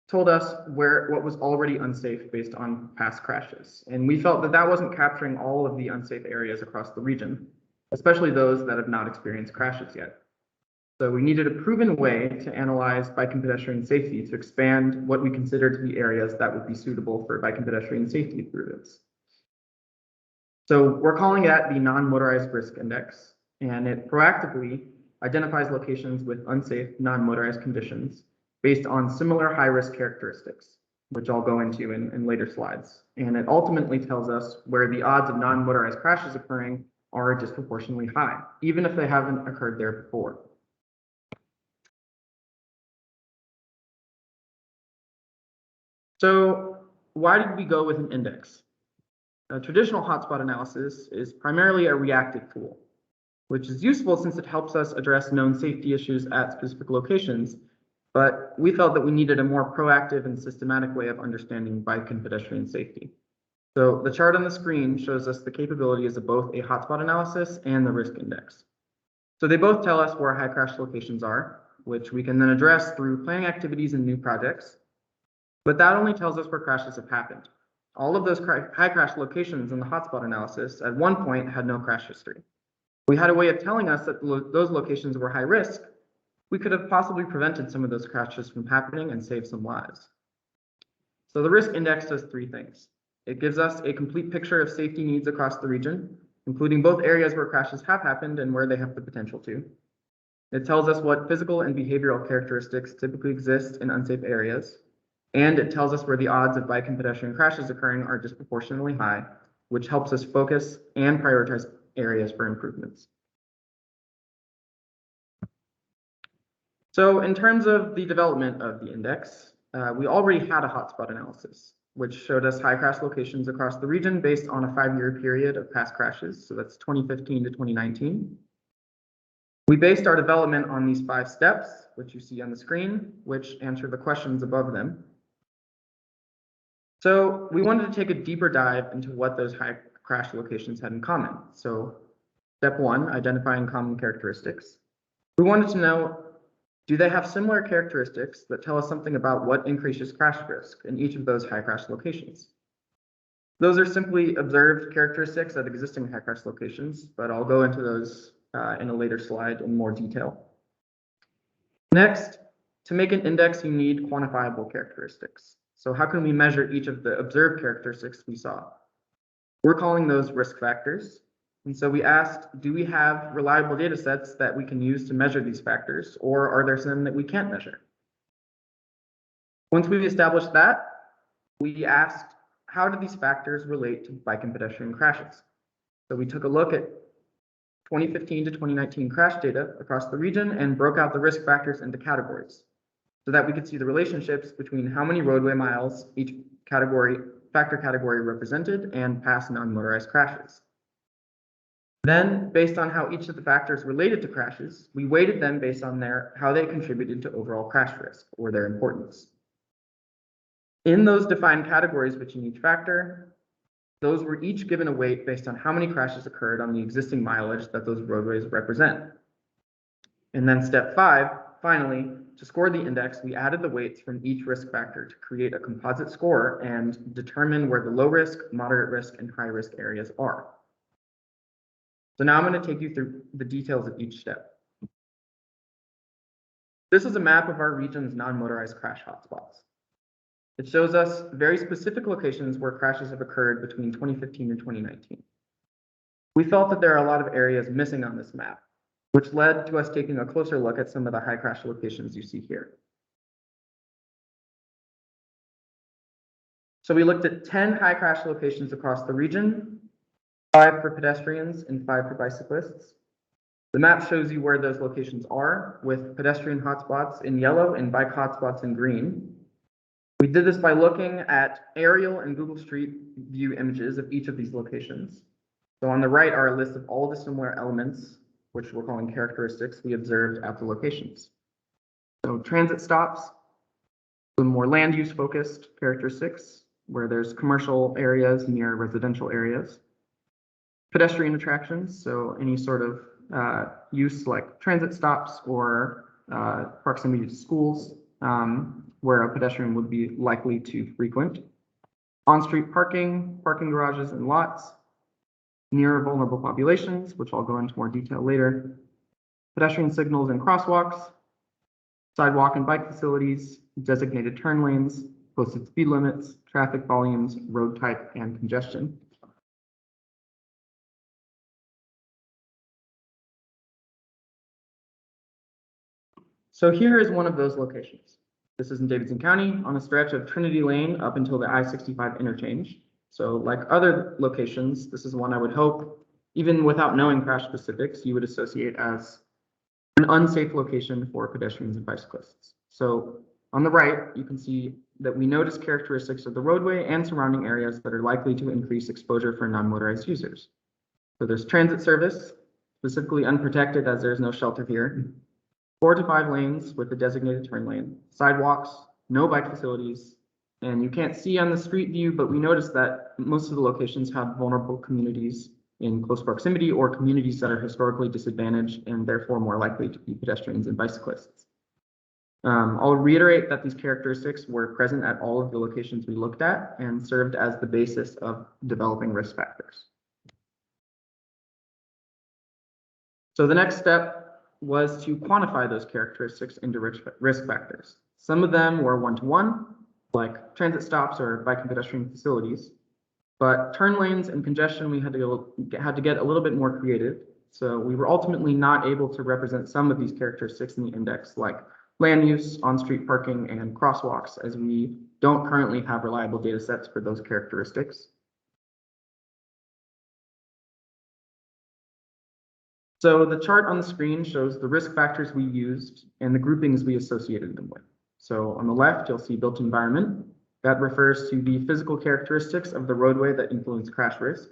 told us what was already unsafe based on past crashes. And we felt that that wasn't capturing all of the unsafe areas across the region, especially those that have not experienced crashes yet. So we needed a proven way to analyze bike and pedestrian safety to expand what we consider to be areas that would be suitable for bike and pedestrian safety improvements. So we're calling that the Non-Motorized Risk Index, and it proactively identifies locations with unsafe non-motorized conditions based on similar high-risk characteristics, which I'll go into in later slides. And it ultimately tells us where the odds of non-motorized crashes occurring are disproportionately high, even if they haven't occurred there before. So why did we go with an index? A traditional hotspot analysis is primarily a reactive tool, which is useful since it helps us address known safety issues at specific locations, but we felt that we needed a more proactive and systematic way of understanding bike and pedestrian safety. So the chart on the screen shows us the capabilities of both a hotspot analysis and the risk index. So they both tell us where high crash locations are, which we can then address through planning activities and new projects. But that only tells us where crashes have happened. All of those high crash locations in the hotspot analysis at one point had no crash history. We had a way of telling us that those locations were high risk. We could have possibly prevented some of those crashes from happening and saved some lives. So the risk index does three things. It gives us a complete picture of safety needs across the region, including both areas where crashes have happened and where they have the potential to. It tells us what physical and behavioral characteristics typically exist in unsafe areas. And it tells us where the odds of bike and pedestrian crashes occurring are disproportionately high, which helps us focus and prioritize areas for improvements. So in terms of the development of the index, we already had a hotspot analysis, which showed us high crash locations across the region based on a 5-year period of past crashes. So that's 2015 to 2019. We based our development on these 5 steps, which you see on the screen, which answer the questions above them. So we wanted to take a deeper dive into what those high crash locations had in common. So step 1, identifying common characteristics. We wanted to know, do they have similar characteristics that tell us something about what increases crash risk in each of those high crash locations? Those are simply observed characteristics at existing high crash locations, but I'll go into those in a later slide in more detail. Next, to make an index, you need quantifiable characteristics. So how can we measure each of the observed characteristics we saw? We're calling those risk factors. And so we asked, do we have reliable data sets that we can use to measure these factors, or are there some that we can't measure? Once we've established that, we asked, how do these factors relate to bike and pedestrian crashes? So we took a look at 2015 to 2019 crash data across the region and broke out the risk factors into categories, so that we could see the relationships between how many roadway miles each factor category represented and past non-motorized crashes. Then, based on how each of the factors related to crashes, we weighted them based on how they contributed to overall crash risk or their importance. In those defined categories between each factor, those were each given a weight based on how many crashes occurred on the existing mileage that those roadways represent. And then step 5, finally, to score the index, we added the weights from each risk factor to create a composite score and determine where the low risk, moderate risk, and high risk areas are. So now I'm going to take you through the details of each step. This is a map of our region's non-motorized crash hotspots. It shows us very specific locations where crashes have occurred between 2015 and 2019. We felt that there are a lot of areas missing on this map, which led to us taking a closer look at some of the high crash locations you see here. So we looked at 10 high crash locations across the region, 5 for pedestrians and 5 for bicyclists. The map shows you where those locations are, with pedestrian hotspots in yellow and bike hotspots in green. We did this by looking at aerial and Google Street View images of each of these locations. So on the right are a list of all the similar elements, which we're calling characteristics, we observed at the locations. So transit stops, some more land use focused characteristics, where there's commercial areas near residential areas. Pedestrian attractions, so any sort of use like transit stops or proximity to schools, where a pedestrian would be likely to frequent. On-street parking, parking garages and lots, near vulnerable populations, which I'll go into more detail later. Pedestrian signals and crosswalks, sidewalk and bike facilities, designated turn lanes, posted speed limits, traffic volumes, road type, and congestion. So here is one of those locations. This is in Davidson County on a stretch of Trinity Lane up until the I-65 interchange. So like other locations, this is one I would hope, even without knowing crash specifics, you would associate as an unsafe location for pedestrians and bicyclists. So on the right, you can see that we notice characteristics of the roadway and surrounding areas that are likely to increase exposure for non-motorized users. So there's transit service, specifically unprotected as there's no shelter here. 4 to 5 lanes with a designated turn lane, sidewalks, no bike facilities, and you can't see on the street view, but we noticed that most of the locations have vulnerable communities in close proximity or communities that are historically disadvantaged and therefore more likely to be pedestrians and bicyclists. I'll reiterate that these characteristics were present at all of the locations we looked at and served as the basis of developing risk factors. So the next step was to quantify those characteristics into risk factors. Some of them were one-to-one, like transit stops or bike and pedestrian facilities, but turn lanes and congestion, we had to get a little bit more creative. So we were ultimately not able to represent some of these characteristics in the index, like land use, on-street parking, and crosswalks, as we don't currently have reliable data sets for those characteristics. So the chart on the screen shows the risk factors we used and the groupings we associated them with. So on the left, you'll see built environment. That refers to the physical characteristics of the roadway that influence crash risk.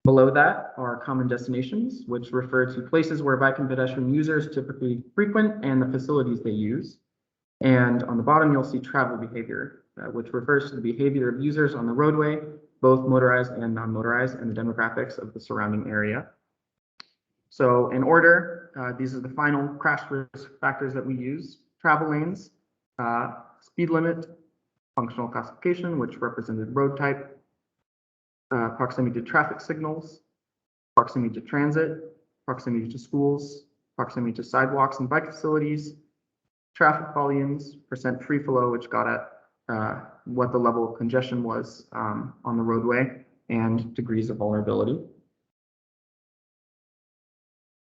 Below that are common destinations, which refer to places where bike and pedestrian users typically frequent and the facilities they use. And on the bottom, you'll see travel behavior, which refers to the behavior of users on the roadway, both motorized and non-motorized, and the demographics of the surrounding area. So in order, these are the final crash risk factors that we use: travel lanes, speed limit, functional classification, which represented road type, proximity to traffic signals, proximity to transit, proximity to schools, proximity to sidewalks and bike facilities, traffic volumes, percent free flow, which got at what the level of congestion was on the roadway, and degrees of vulnerability.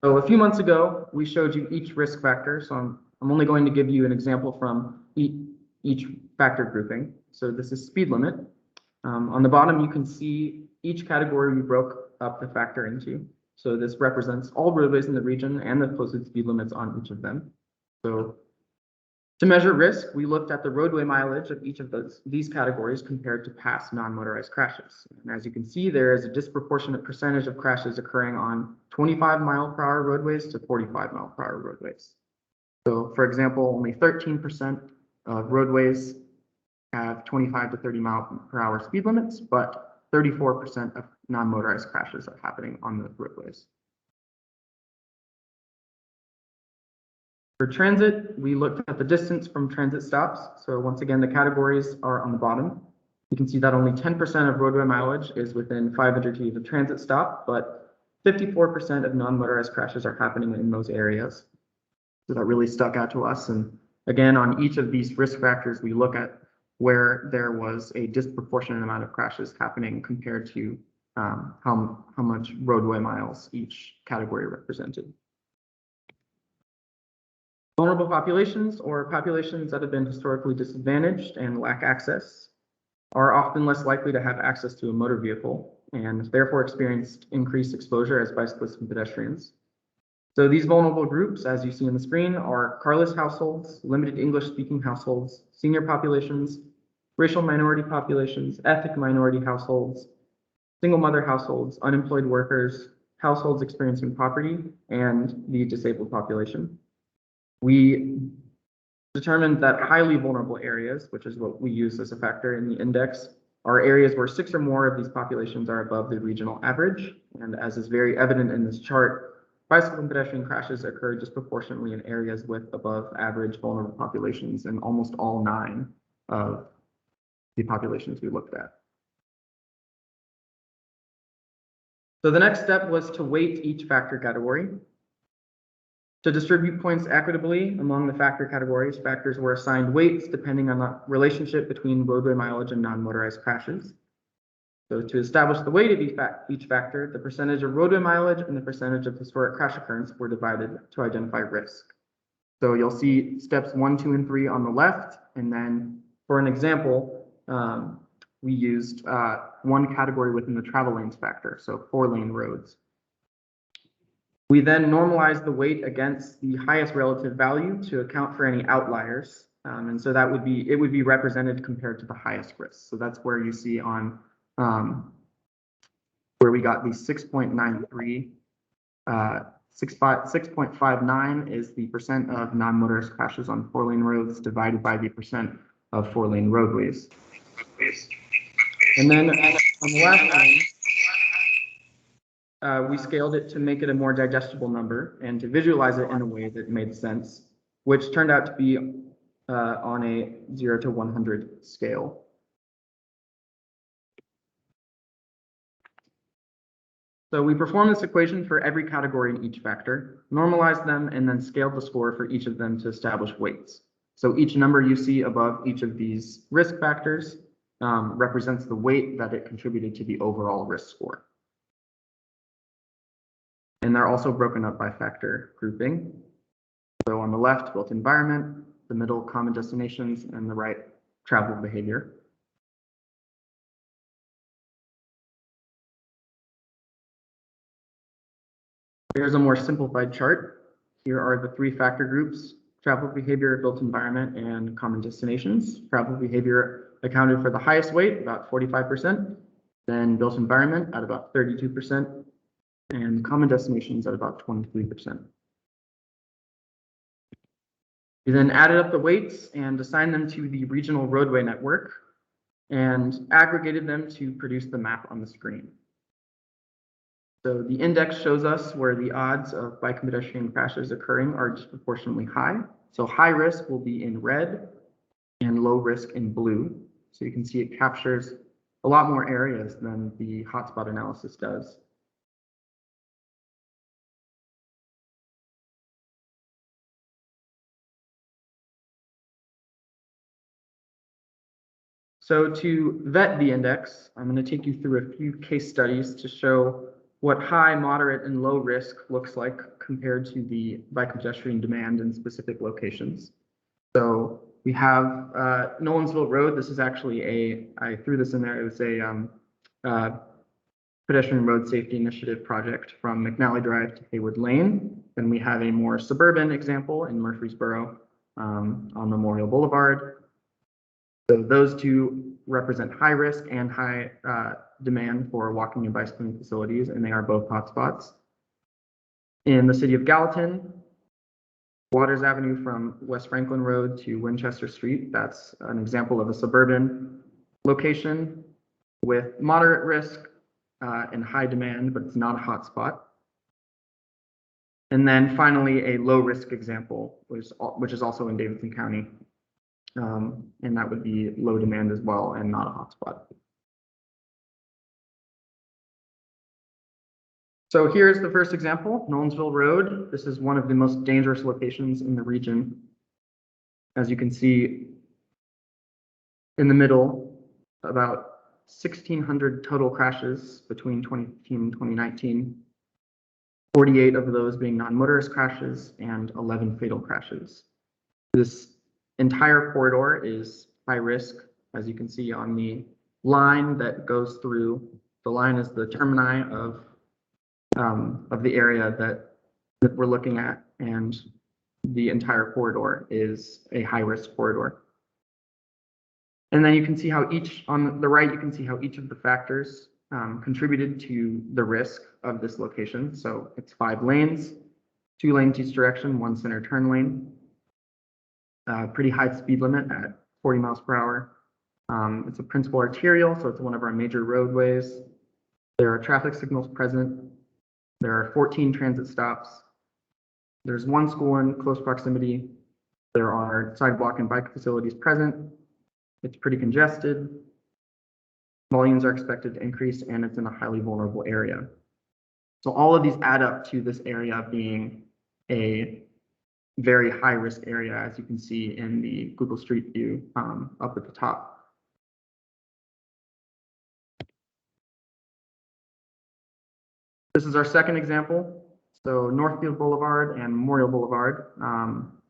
So a few months ago, we showed you each risk factor. So I'm only going to give you an example from each factor grouping. So this is speed limit. On the bottom, you can see each category we broke up the factor into. So this represents all roadways in the region and the posted speed limits on each of them. So to measure risk, we looked at the roadway mileage of each of these categories compared to past non-motorized crashes. And as you can see, there is a disproportionate percentage of crashes occurring on 25-mile-per-hour roadways to 45-mile-per-hour roadways. So for example, only 13% of roadways have 25 to 30-mile-per-hour speed limits, but 34% of non-motorized crashes are happening on those roadways. For transit, we looked at the distance from transit stops. So once again, the categories are on the bottom. You can see that only 10% of roadway mileage is within 500 feet of a transit stop, but 54% of non-motorized crashes are happening in those areas. So that really stuck out to us. And again, on each of these risk factors, we look at where there was a disproportionate amount of crashes happening compared to how much roadway miles each category represented. Vulnerable populations, or populations that have been historically disadvantaged and lack access, are often less likely to have access to a motor vehicle and therefore experienced increased exposure as bicyclists and pedestrians. So these vulnerable groups, as you see on the screen, are carless households, limited English-speaking households, senior populations, racial minority populations, ethnic minority households, single mother households, unemployed workers, households experiencing poverty, and the disabled population. We determined that highly vulnerable areas, which is what we use as a factor in the index, are areas where 6 or more of these populations are above the regional average. And as is very evident in this chart, bicycle and pedestrian crashes occur disproportionately in areas with above average vulnerable populations in almost all 9 of the populations we looked at. So the next step was to weight each factor category. To distribute points equitably among the factor categories, factors were assigned weights depending on the relationship between roadway mileage and non-motorized crashes. So to establish the weight of each factor, the percentage of roadway mileage and the percentage of historic crash occurrence were divided to identify risk. So you'll see steps 1, 2, and 3 on the left. And then for an example, we used one category within the travel lanes factor, so 4-lane roads. We then normalized the weight against the highest relative value to account for any outliers. And so that would be, it would be represented compared to the highest risk. So that's where you see on where we got the 6.93, 6.59 is the percent of non-motorist crashes on 4-lane roads divided by the percent of 4-lane roadways. And then on the last line, we scaled it to make it a more digestible number and to visualize it in a way that made sense, which turned out to be on a 0 to 100 scale. So we performed this equation for every category in each factor, normalized them, and then scaled the score for each of them to establish weights. So each number you see above each of these risk factors represents the weight that it contributed to the overall risk score. And they're also broken up by factor grouping. So on the left, built environment, the middle, common destinations, and the right, travel behavior. Here's a more simplified chart. Here are the 3 factor groups: travel behavior, built environment, and common destinations. Travel behavior accounted for the highest weight, about 45%, then built environment at about 32%, and common destinations at about 23%. We then added up the weights and assigned them to the regional roadway network and aggregated them to produce the map on the screen. So the index shows us where the odds of bike and pedestrian crashes occurring are disproportionately high. So high risk will be in red and low risk in blue. So you can see it captures a lot more areas than the hotspot analysis does. So to vet the index, I'm going to take you through a few case studies to show what high, moderate, and low risk looks like compared to the bike and pedestrian demand in specific locations. So we have Nolansville Road. This is actually I threw this in there, it was a Pedestrian Road Safety Initiative project from McNally Drive to Haywood Lane. Then we have a more suburban example in Murfreesboro on Memorial Boulevard. So those two represent high risk and high demand for walking and bicycling facilities, and they are both hotspots. In the city of Gallatin, Waters Avenue from West Franklin Road to Winchester Street, that's an example of a suburban location with moderate risk and high demand, but it's not a hotspot. And then finally, a low risk example, which is also in Davidson County. And that would be low demand as well and not a hotspot. So here's the first example, Nolansville Road. This is one of the most dangerous locations in the region. As you can see in the middle, about 1,600 total crashes between 2015 and 2019, 48 of those being non-motorist crashes and 11 fatal crashes. This entire corridor is high risk, as you can see on the line that goes through. The line is the termini of the area that we're looking at, and the entire corridor is a high-risk corridor. And then you can see how on the right, you can see how each of the factors contributed to the risk of this location. So it's 5 lanes, 2 lanes each direction, 1 center turn lane, pretty high speed limit at 40 miles per hour. It's a principal arterial, so it's one of our major roadways. There are traffic signals present. There are 14 transit stops. There's 1 school in close proximity. There are sidewalk and bike facilities present. It's pretty congested. Volumes are expected to increase, and it's in a highly vulnerable area. So all of these add up to this area being a very high risk area, as you can see in the Google Street View up at the top. This is our second example. So Northfield Boulevard and Memorial Boulevard.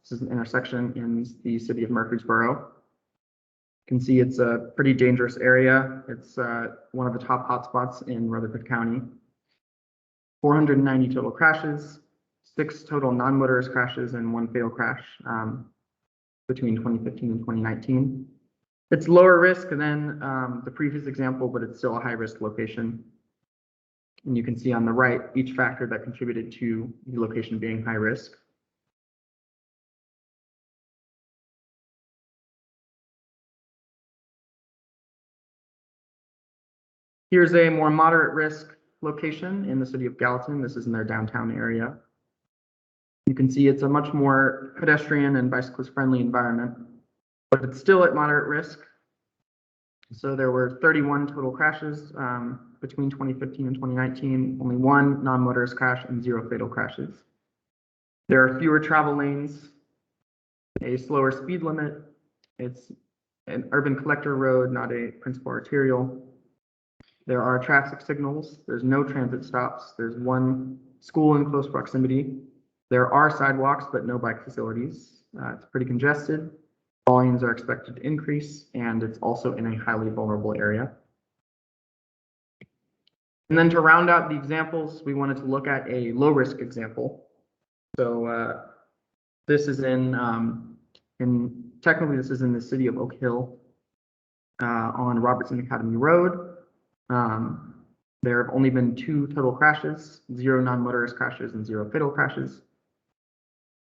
This is an intersection in the city of Murfreesboro. You can see it's a pretty dangerous area. It's one of the top hotspots in Rutherford County. 490 total crashes, 6 total non-motorist crashes, and 1 fatal crash between 2015 and 2019. It's lower risk than the previous example, but it's still a high-risk location. And you can see on the right each factor that contributed to the location being high risk. Here's a more moderate risk location in the city of Gallatin. This is in their downtown area. You can see it's a much more pedestrian and bicyclist friendly environment, but it's still at moderate risk. So there were 31 total crashes between 2015 and 2019, only 1 non-motorist crash and 0 fatal crashes. There are fewer travel lanes, a slower speed limit. It's an urban collector road, not a principal arterial. There are traffic signals. There's no transit stops. There's 1 school in close proximity. There are sidewalks, but no bike facilities. It's pretty congested. Volumes are expected to increase, and it's also in a highly vulnerable area. And then to round out the examples, we wanted to look at a low-risk example. So this is technically this is in the city of Oak Hill on Robertson Academy Road. There have only been 2 total crashes, 0 non-motorist crashes and 0 fatal crashes.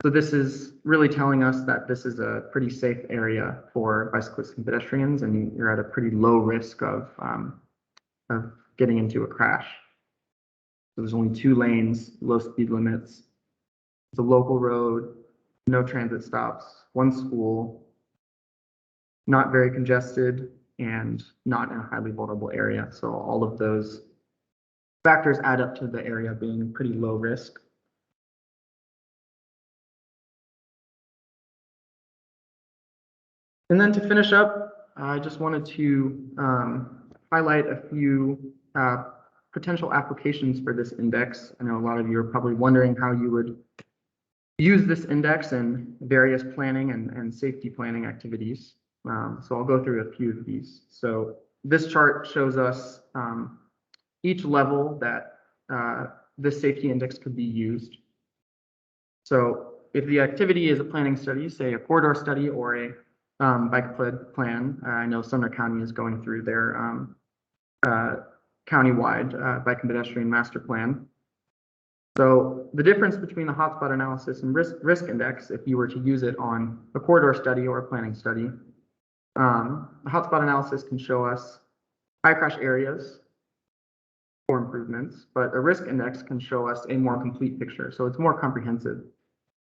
So this is really telling us that this is a pretty safe area for bicyclists and pedestrians, and you're at a pretty low risk of getting into a crash. So there's only 2 lanes, low speed limits. It's a local road, no transit stops, 1 school, not very congested, and not in a highly vulnerable area. So all of those factors add up to the area being pretty low risk. And then to finish up, I just wanted to highlight a few potential applications for this index. I know a lot of you are probably wondering how you would use this index in various planning and safety planning activities. So I'll go through a few of these. So this chart shows us each level that this safety index could be used. So if the activity is a planning study, say a corridor study or a bike plan, I know Sumner County is going through their countywide bike and pedestrian master plan. So the difference between the hotspot analysis and risk index, if you were to use it on a corridor study or a planning study, the hotspot analysis can show us high crash areas for improvements, but a risk index can show us a more complete picture. So it's more comprehensive.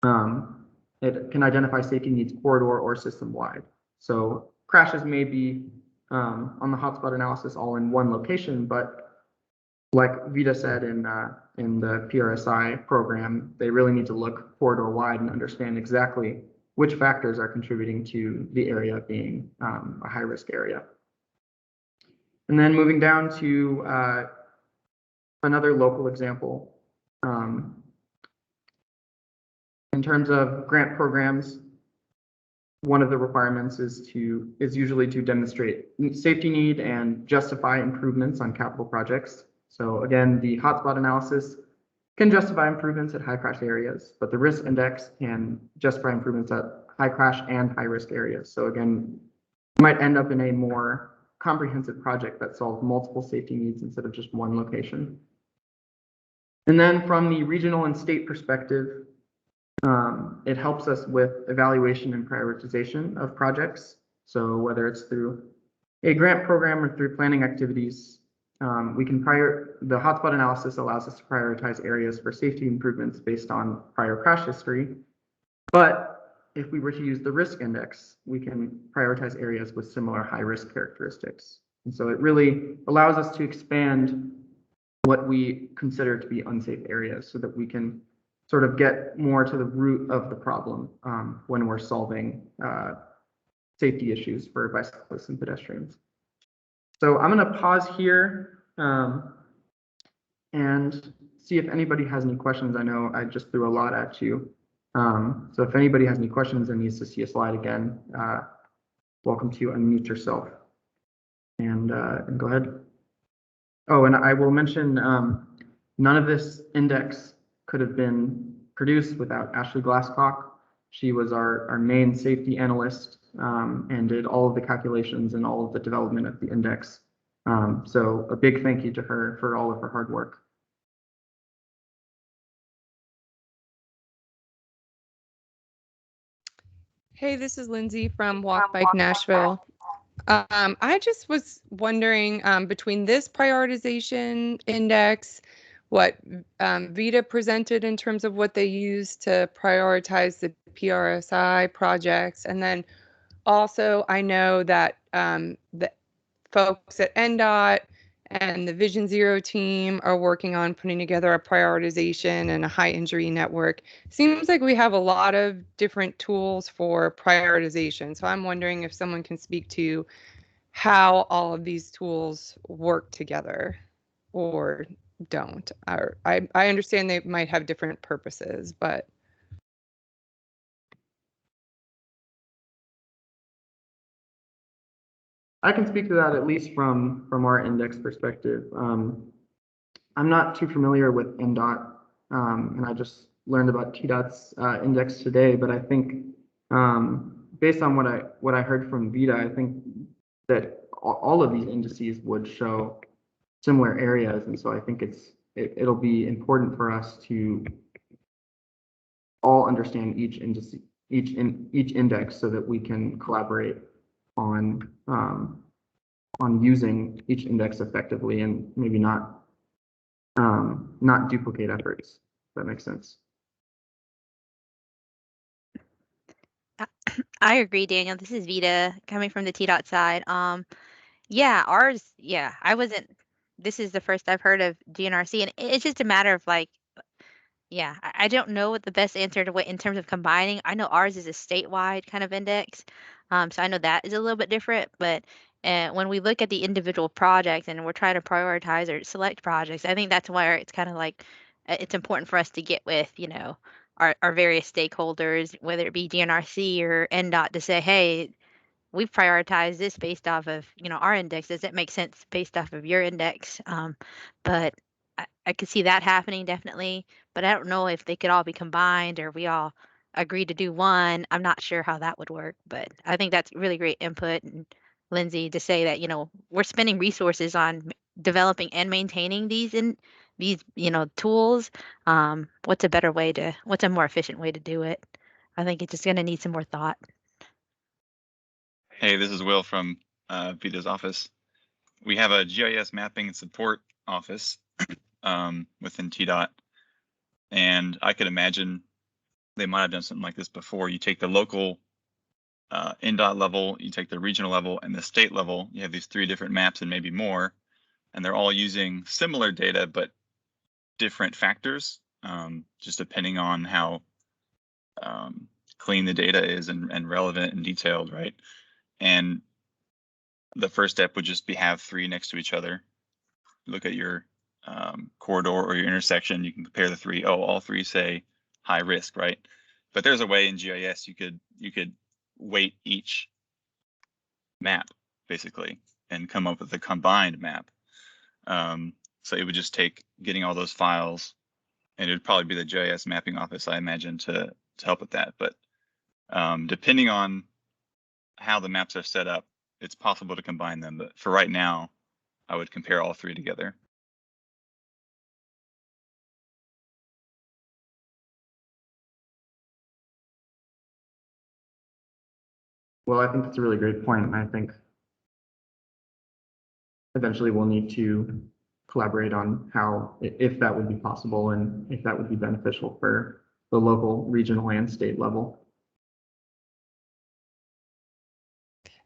It can identify safety needs corridor or system-wide. So crashes may be on the hotspot analysis all in 1 location, but like Veda said in the PRSI program, they really need to look corridor wide and understand exactly which factors are contributing to the area being a high risk area. And then moving down to another local example. In terms of grant programs, one of the requirements is usually to demonstrate safety need and justify improvements on capital projects. So again, the hotspot analysis can justify improvements at high crash areas, but the risk index can justify improvements at high crash and high risk areas. So again, you might end up in a more comprehensive project that solves multiple safety needs instead of just one location. And then from the regional and state perspective, it helps us with evaluation and prioritization of projects. So whether it's through a grant program or through planning activities, the hotspot analysis allows us to prioritize areas for safety improvements based on prior crash history. But if we were to use the risk index, we can prioritize areas with similar high risk characteristics. And so it really allows us to expand what we consider to be unsafe areas so that we can sort of get more to the root of the problem when we're solving safety issues for bicyclists and pedestrians. So I'm going to pause here and see if anybody has any questions. I know I just threw a lot at you. So if anybody has any questions and needs to see a slide again, welcome to unmute yourself and go ahead. Oh, and I will mention none of this index could have been produced without Ashley Glasscock. She was our main safety analyst and did all of the calculations and all of the development of the index. So a big thank you to her for all of her hard work. Hey, this is Lindsay from Walk Bike Nashville. I just was wondering between this prioritization index, what Veda presented in terms of what they use to prioritize the PRSI projects, and then also I know that the folks at NDOT and the Vision Zero team are working on putting together a prioritization and a high injury network. Seems like we have a lot of different tools for prioritization. So I'm wondering if someone can speak to how all of these tools work together or don't. I understand they might have different purposes, but. I can speak to that at least from our index perspective. I'm not too familiar with NDOT, and I just learned about TDOT's index today. But I think based on what I heard from Veda, I think that all of these indices would show similar areas, and so I think it'll be important for us to all understand each index so that we can collaborate on using each index effectively and maybe not duplicate efforts. If that makes sense. I agree, Daniel. This is Veda coming from the TDOT side. Yeah, ours, yeah, this is the first I've heard of GNRC, and it's just a matter of like, yeah, I don't know what the best answer to what in terms of combining. I know ours is a statewide kind of index. So I know that is a little bit different, but when we look at the individual projects and we're trying to prioritize or select projects, I think that's where it's kind of like it's important for us to get with, our various stakeholders, whether it be GNRC or NDOT, to say, hey, we've prioritized this based off of, our index. Does it make sense based off of your index? But I could see that happening definitely, but I don't know if they could all be combined or we all agree to do one. I'm not sure how that would work, but I think that's really great input. And Lindsay, to say that, we're spending resources on developing and maintaining these tools. What's a more efficient way to do it? I think it's just going to need some more thought. Hey, this is Will from Veda's office. We have a GIS mapping and support office within TDOT. And I could imagine they might have done something like this before. You take the local NDOT level, you take the regional level and the state level. You have these 3 different maps and maybe more. and they're all using similar data, but different factors, just depending on how clean the data is and relevant and detailed, right? And the first step would just be have 3 next to each other. Look at your corridor or your intersection. You can compare the 3. Oh, all 3 say high risk, right? But there's a way in GIS you could weight each map basically and come up with a combined map. So it would just take getting all those files, and it would probably be the GIS mapping office, I imagine, to help with that. But depending on how the maps are set up, it's possible to combine them. But for right now, I would compare all 3 together. Well, I think that's a really great point, and I think eventually we'll need to collaborate on how, if that would be possible and if that would be beneficial for the local, regional, and state level.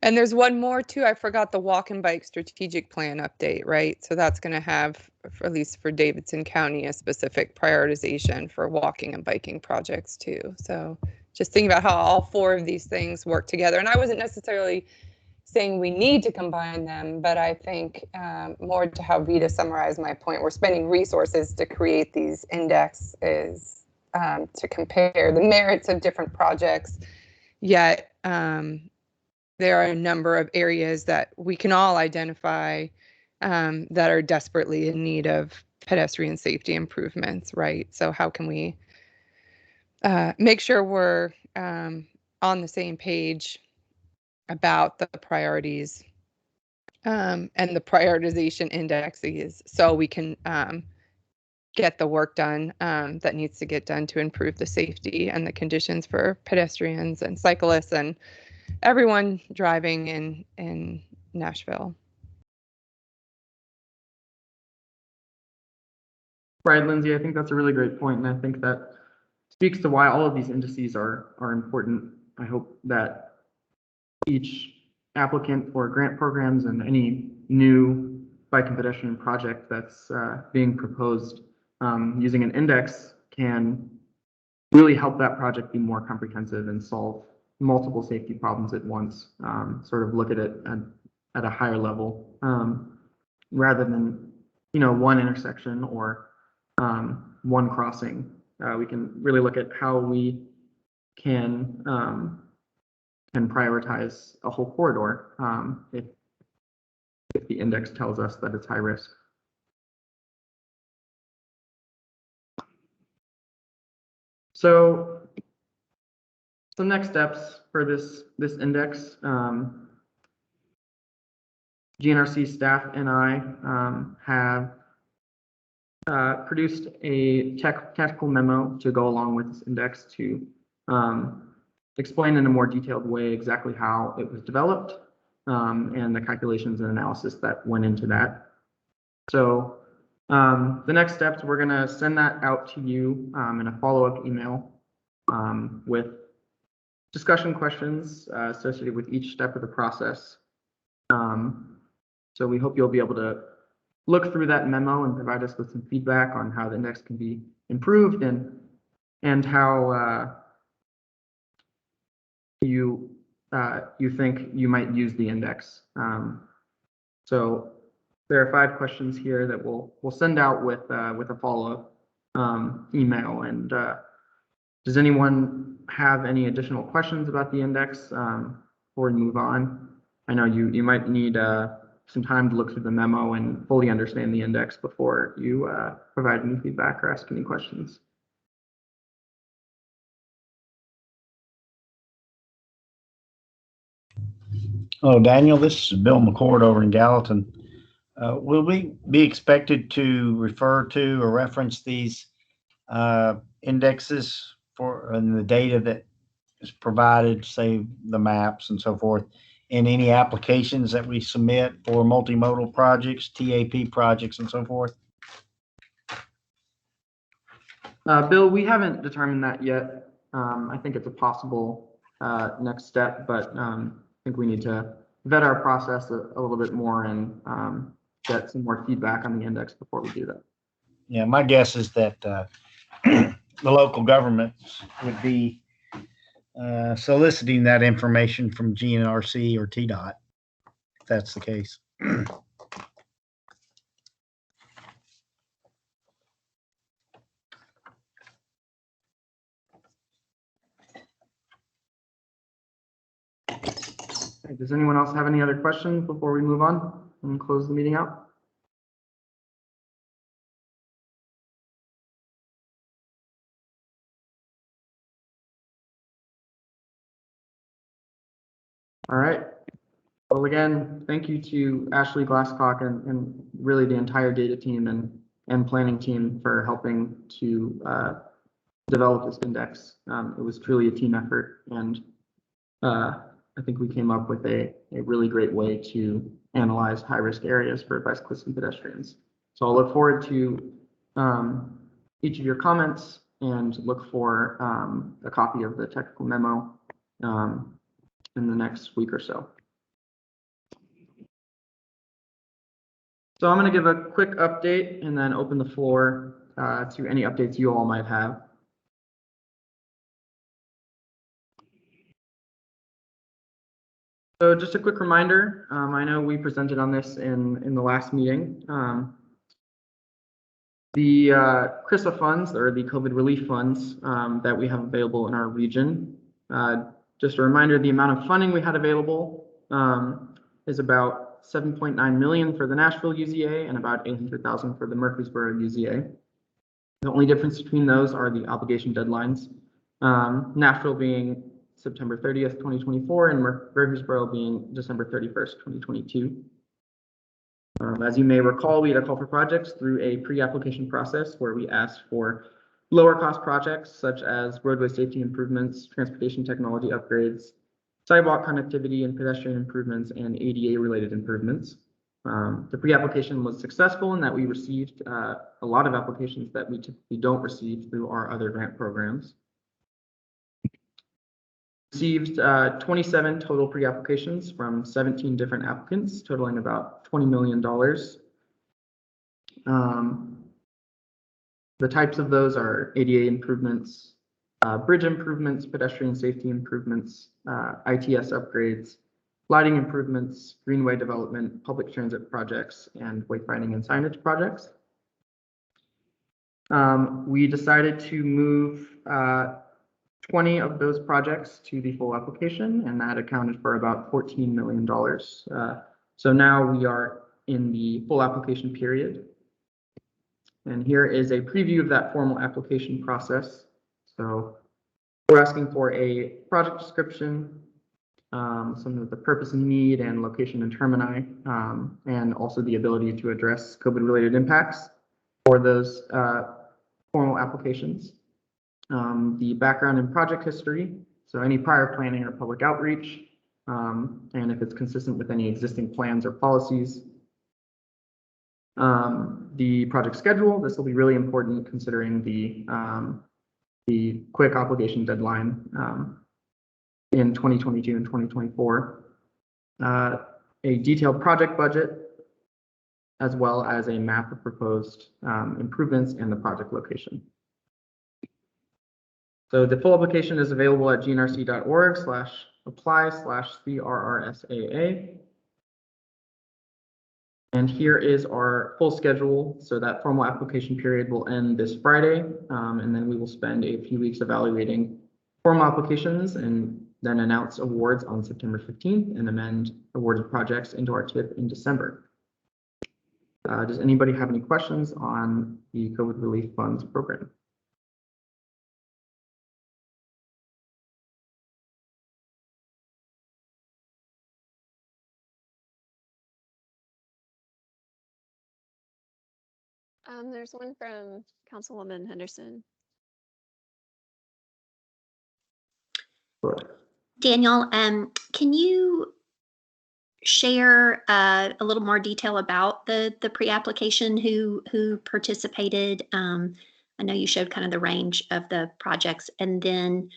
And there's one more too. I forgot the walk and bike strategic plan update, right? So that's going to have, at least for Davidson County, a specific prioritization for walking and biking projects too. So just thinking about how all 4 of these things work together. And I wasn't necessarily saying we need to combine them, but I think more to how Veda summarized my point, we're spending resources to create these indexes to compare the merits of different projects, yet there are a number of areas that we can all identify that are desperately in need of pedestrian safety improvements, right? So how can we make sure we're on the same page about the priorities and the prioritization indexes, so we can get the work done that needs to get done to improve the safety and the conditions for pedestrians and cyclists and everyone driving in Nashville. Right, Lindsay, I think that's a really great point, and I think that speaks to why all of these indices are important. I hope that each applicant for grant programs and any new bike and pedestrian project that's being proposed using an index can really help that project be more comprehensive and solve multiple safety problems at once, sort of look at it at a higher level, rather than, one intersection or one crossing. We can really look at how we can prioritize a whole corridor if the index tells us that it's high risk. So some next steps for this index, GNRC staff and I have produced a technical memo to go along with this index to explain in a more detailed way exactly how it was developed and the calculations and analysis that went into that. So the next steps, we're going to send that out to you in a follow-up email with discussion questions associated with each step of the process. So we hope you'll be able to look through that memo and provide us with some feedback on how the index can be improved and how you think you might use the index. So there are 5 questions here that we'll send out with a follow-up email. And does anyone have any additional questions about the index before we move on? I know you might need some time to look through the memo and fully understand the index before you provide any feedback or ask any questions. Hello, Daniel. This is Bill McCord over in Gallatin. Will we be expected to refer to or reference these indexes and the data that is provided, say the maps and so forth, in any applications that we submit for multimodal projects, TAP projects, and so forth? Bill, we haven't determined that yet. I think it's a possible next step, but I think we need to vet our process a little bit more and get some more feedback on the index before we do that. Yeah, my guess is that the local governments would be soliciting that information from GNRC or TDOT, if that's the case. Okay, does anyone else have any other questions before we move on and close the meeting out? All right. Well, again, thank you to Ashley Glasscock and really the entire data team and planning team for helping to develop this index. It was truly a team effort, and I think we came up with a really great way to analyze high-risk areas for bicyclists and pedestrians. So I'll look forward to each of your comments and look for a copy of the technical memo in the next week or so. So I'm going to give a quick update and then open the floor to any updates you all might have. So just a quick reminder, I know we presented on this in the last meeting. The CRISA funds, or the COVID relief funds that we have available in our region. Just a reminder, the amount of funding we had available is about 7.9 million for the Nashville UZA and about 800,000 for the Murfreesboro UZA. The only difference between those are the obligation deadlines. Nashville being September 30th, 2024, and Murfreesboro being December 31st, 2022. As you may recall, we had a call for projects through a pre-application process where we asked for lower cost projects such as roadway safety improvements, transportation technology upgrades, sidewalk connectivity and pedestrian improvements, and ADA related improvements. The pre-application was successful in that we received a lot of applications that we typically don't receive through our other grant programs. Received 27 total pre-applications from 17 different applicants, totaling about $20 million. The types of those are ADA improvements, bridge improvements, pedestrian safety improvements, ITS upgrades, lighting improvements, greenway development, public transit projects, and wayfinding and signage projects. We decided to move 20 of those projects to the full application, and that accounted for about $14 million. So now we are in the full application period. And here is a preview of that formal application process. So we're asking for a project description, some of the purpose and need and location and termini, and also the ability to address COVID-related impacts for those formal applications. The background and project history, so any prior planning or public outreach, and if it's consistent with any existing plans or policies. The project schedule, this will be really important considering the quick obligation deadline in 2022 and 2024. A detailed project budget, as well as a map of proposed improvements and the project location. So the full application is available at gnrc.org/apply/CRRSAA. And here is our full schedule. So that formal application period will end this Friday, and then we will spend a few weeks evaluating formal applications and then announce awards on September 15th and amend awarded projects into our TIP in December. Does anybody have any questions on the COVID Relief Funds program? There's one from Councilwoman Henderson. Daniel, can you share a little more detail about the pre-application, who participated? I know you showed kind of the range of the projects, and then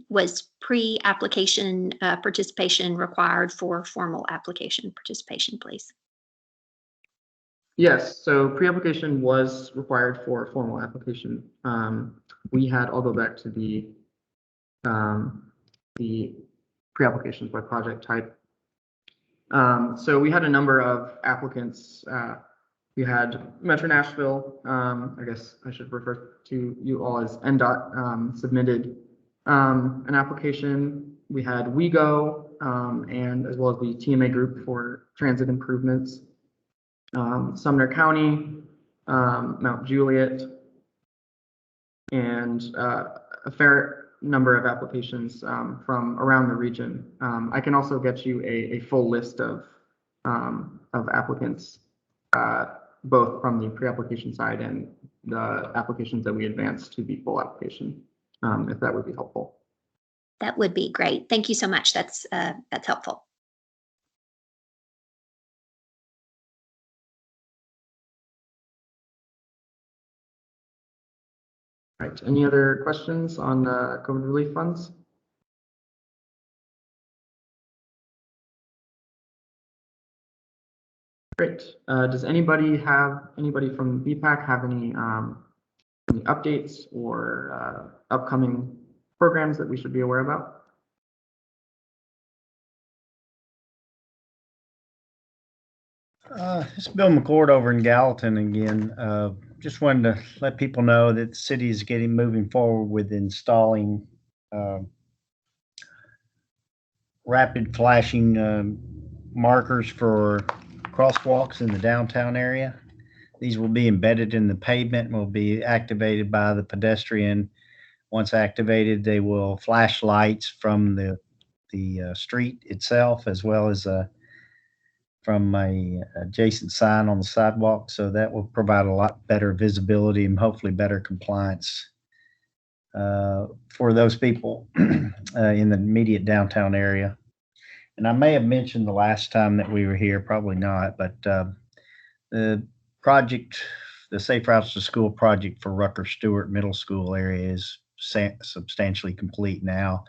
was pre-application participation required for formal application participation, please? Yes, so pre-application was required for formal application. I'll go back to the pre-applications by project type. So we had a number of applicants. We had Metro Nashville, I guess I should refer to you all as NDOT, submitted an application. We had WeGo, and as well as the TMA group for transit improvements. Sumner County, Mount Juliet, and a fair number of applications from around the region. I can also get you a full list of applicants, both from the pre-application side and the applications that we advanced to the full application, if that would be helpful. That would be great. Thank you so much. That's helpful. Right. Any other questions on COVID relief funds? Great. Does anybody from BPAC have any updates or upcoming programs that we should be aware about? It's Bill McCord over in Gallatin again. Just wanted to let people know that the city is moving forward with installing rapid flashing markers for crosswalks in the downtown area. These will be embedded in the pavement and will be activated by the pedestrian. Once activated, they will flash lights from the street itself, as well as from a adjacent sign on the sidewalk. So that will provide a lot better visibility and hopefully better compliance for those people in the immediate downtown area. And I may have mentioned the last time that we were here, probably not, but the project, the Safe Routes to School project for Rucker Stewart Middle School area is substantially complete now.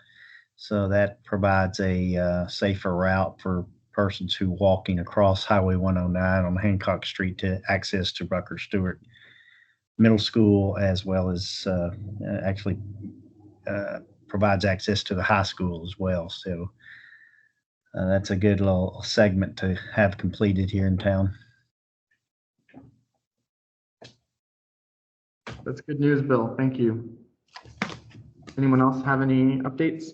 So that provides a safer route for persons who walking across Highway 109 on Hancock Street to access to Rucker Stewart Middle School, as well as actually provides access to the high school as well. So that's a good little segment to have completed here in town. That's good news, Bill. Thank you. Anyone else have any updates?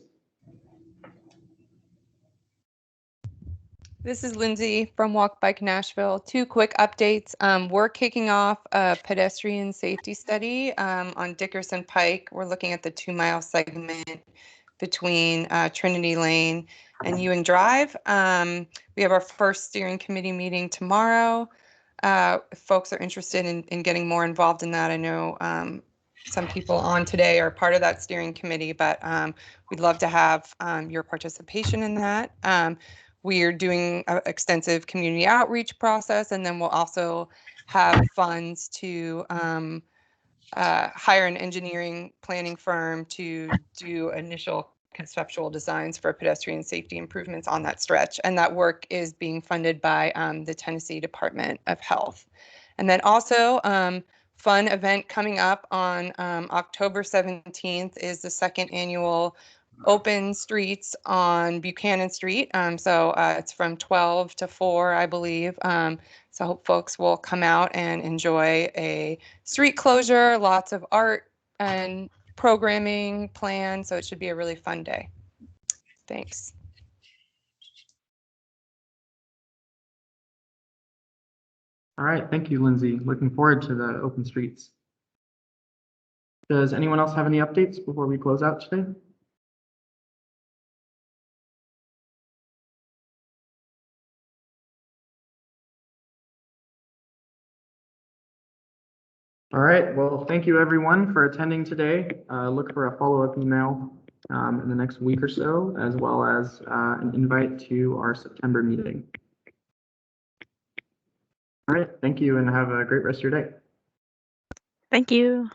This is Lindsay from Walk Bike Nashville. Two quick updates. We're kicking off a pedestrian safety study on Dickerson Pike. We're looking at the 2-mile segment between Trinity Lane and Ewing Drive. We have our first steering committee meeting tomorrow. If folks are interested in getting more involved in that, I know some people on today are part of that steering committee, but we'd love to have your participation in that. We are doing an extensive community outreach process, and then we'll also have funds to hire an engineering planning firm to do initial conceptual designs for pedestrian safety improvements on that stretch. And that work is being funded by the Tennessee Department of Health. And then also, fun event coming up on October 17th is the second annual Open Streets on Buchanan Street. So it's from 12 to 4, I believe. So I hope folks will come out and enjoy a street closure, lots of art and programming planned. So it should be a really fun day. Thanks. All right, thank you, Lindsay. Looking forward to the open streets. Does anyone else have any updates before we close out today? All right, well, thank you everyone for attending today. Look for a follow-up email in the next week or so, as well as an invite to our September meeting. All right, thank you and have a great rest of your day. Thank you.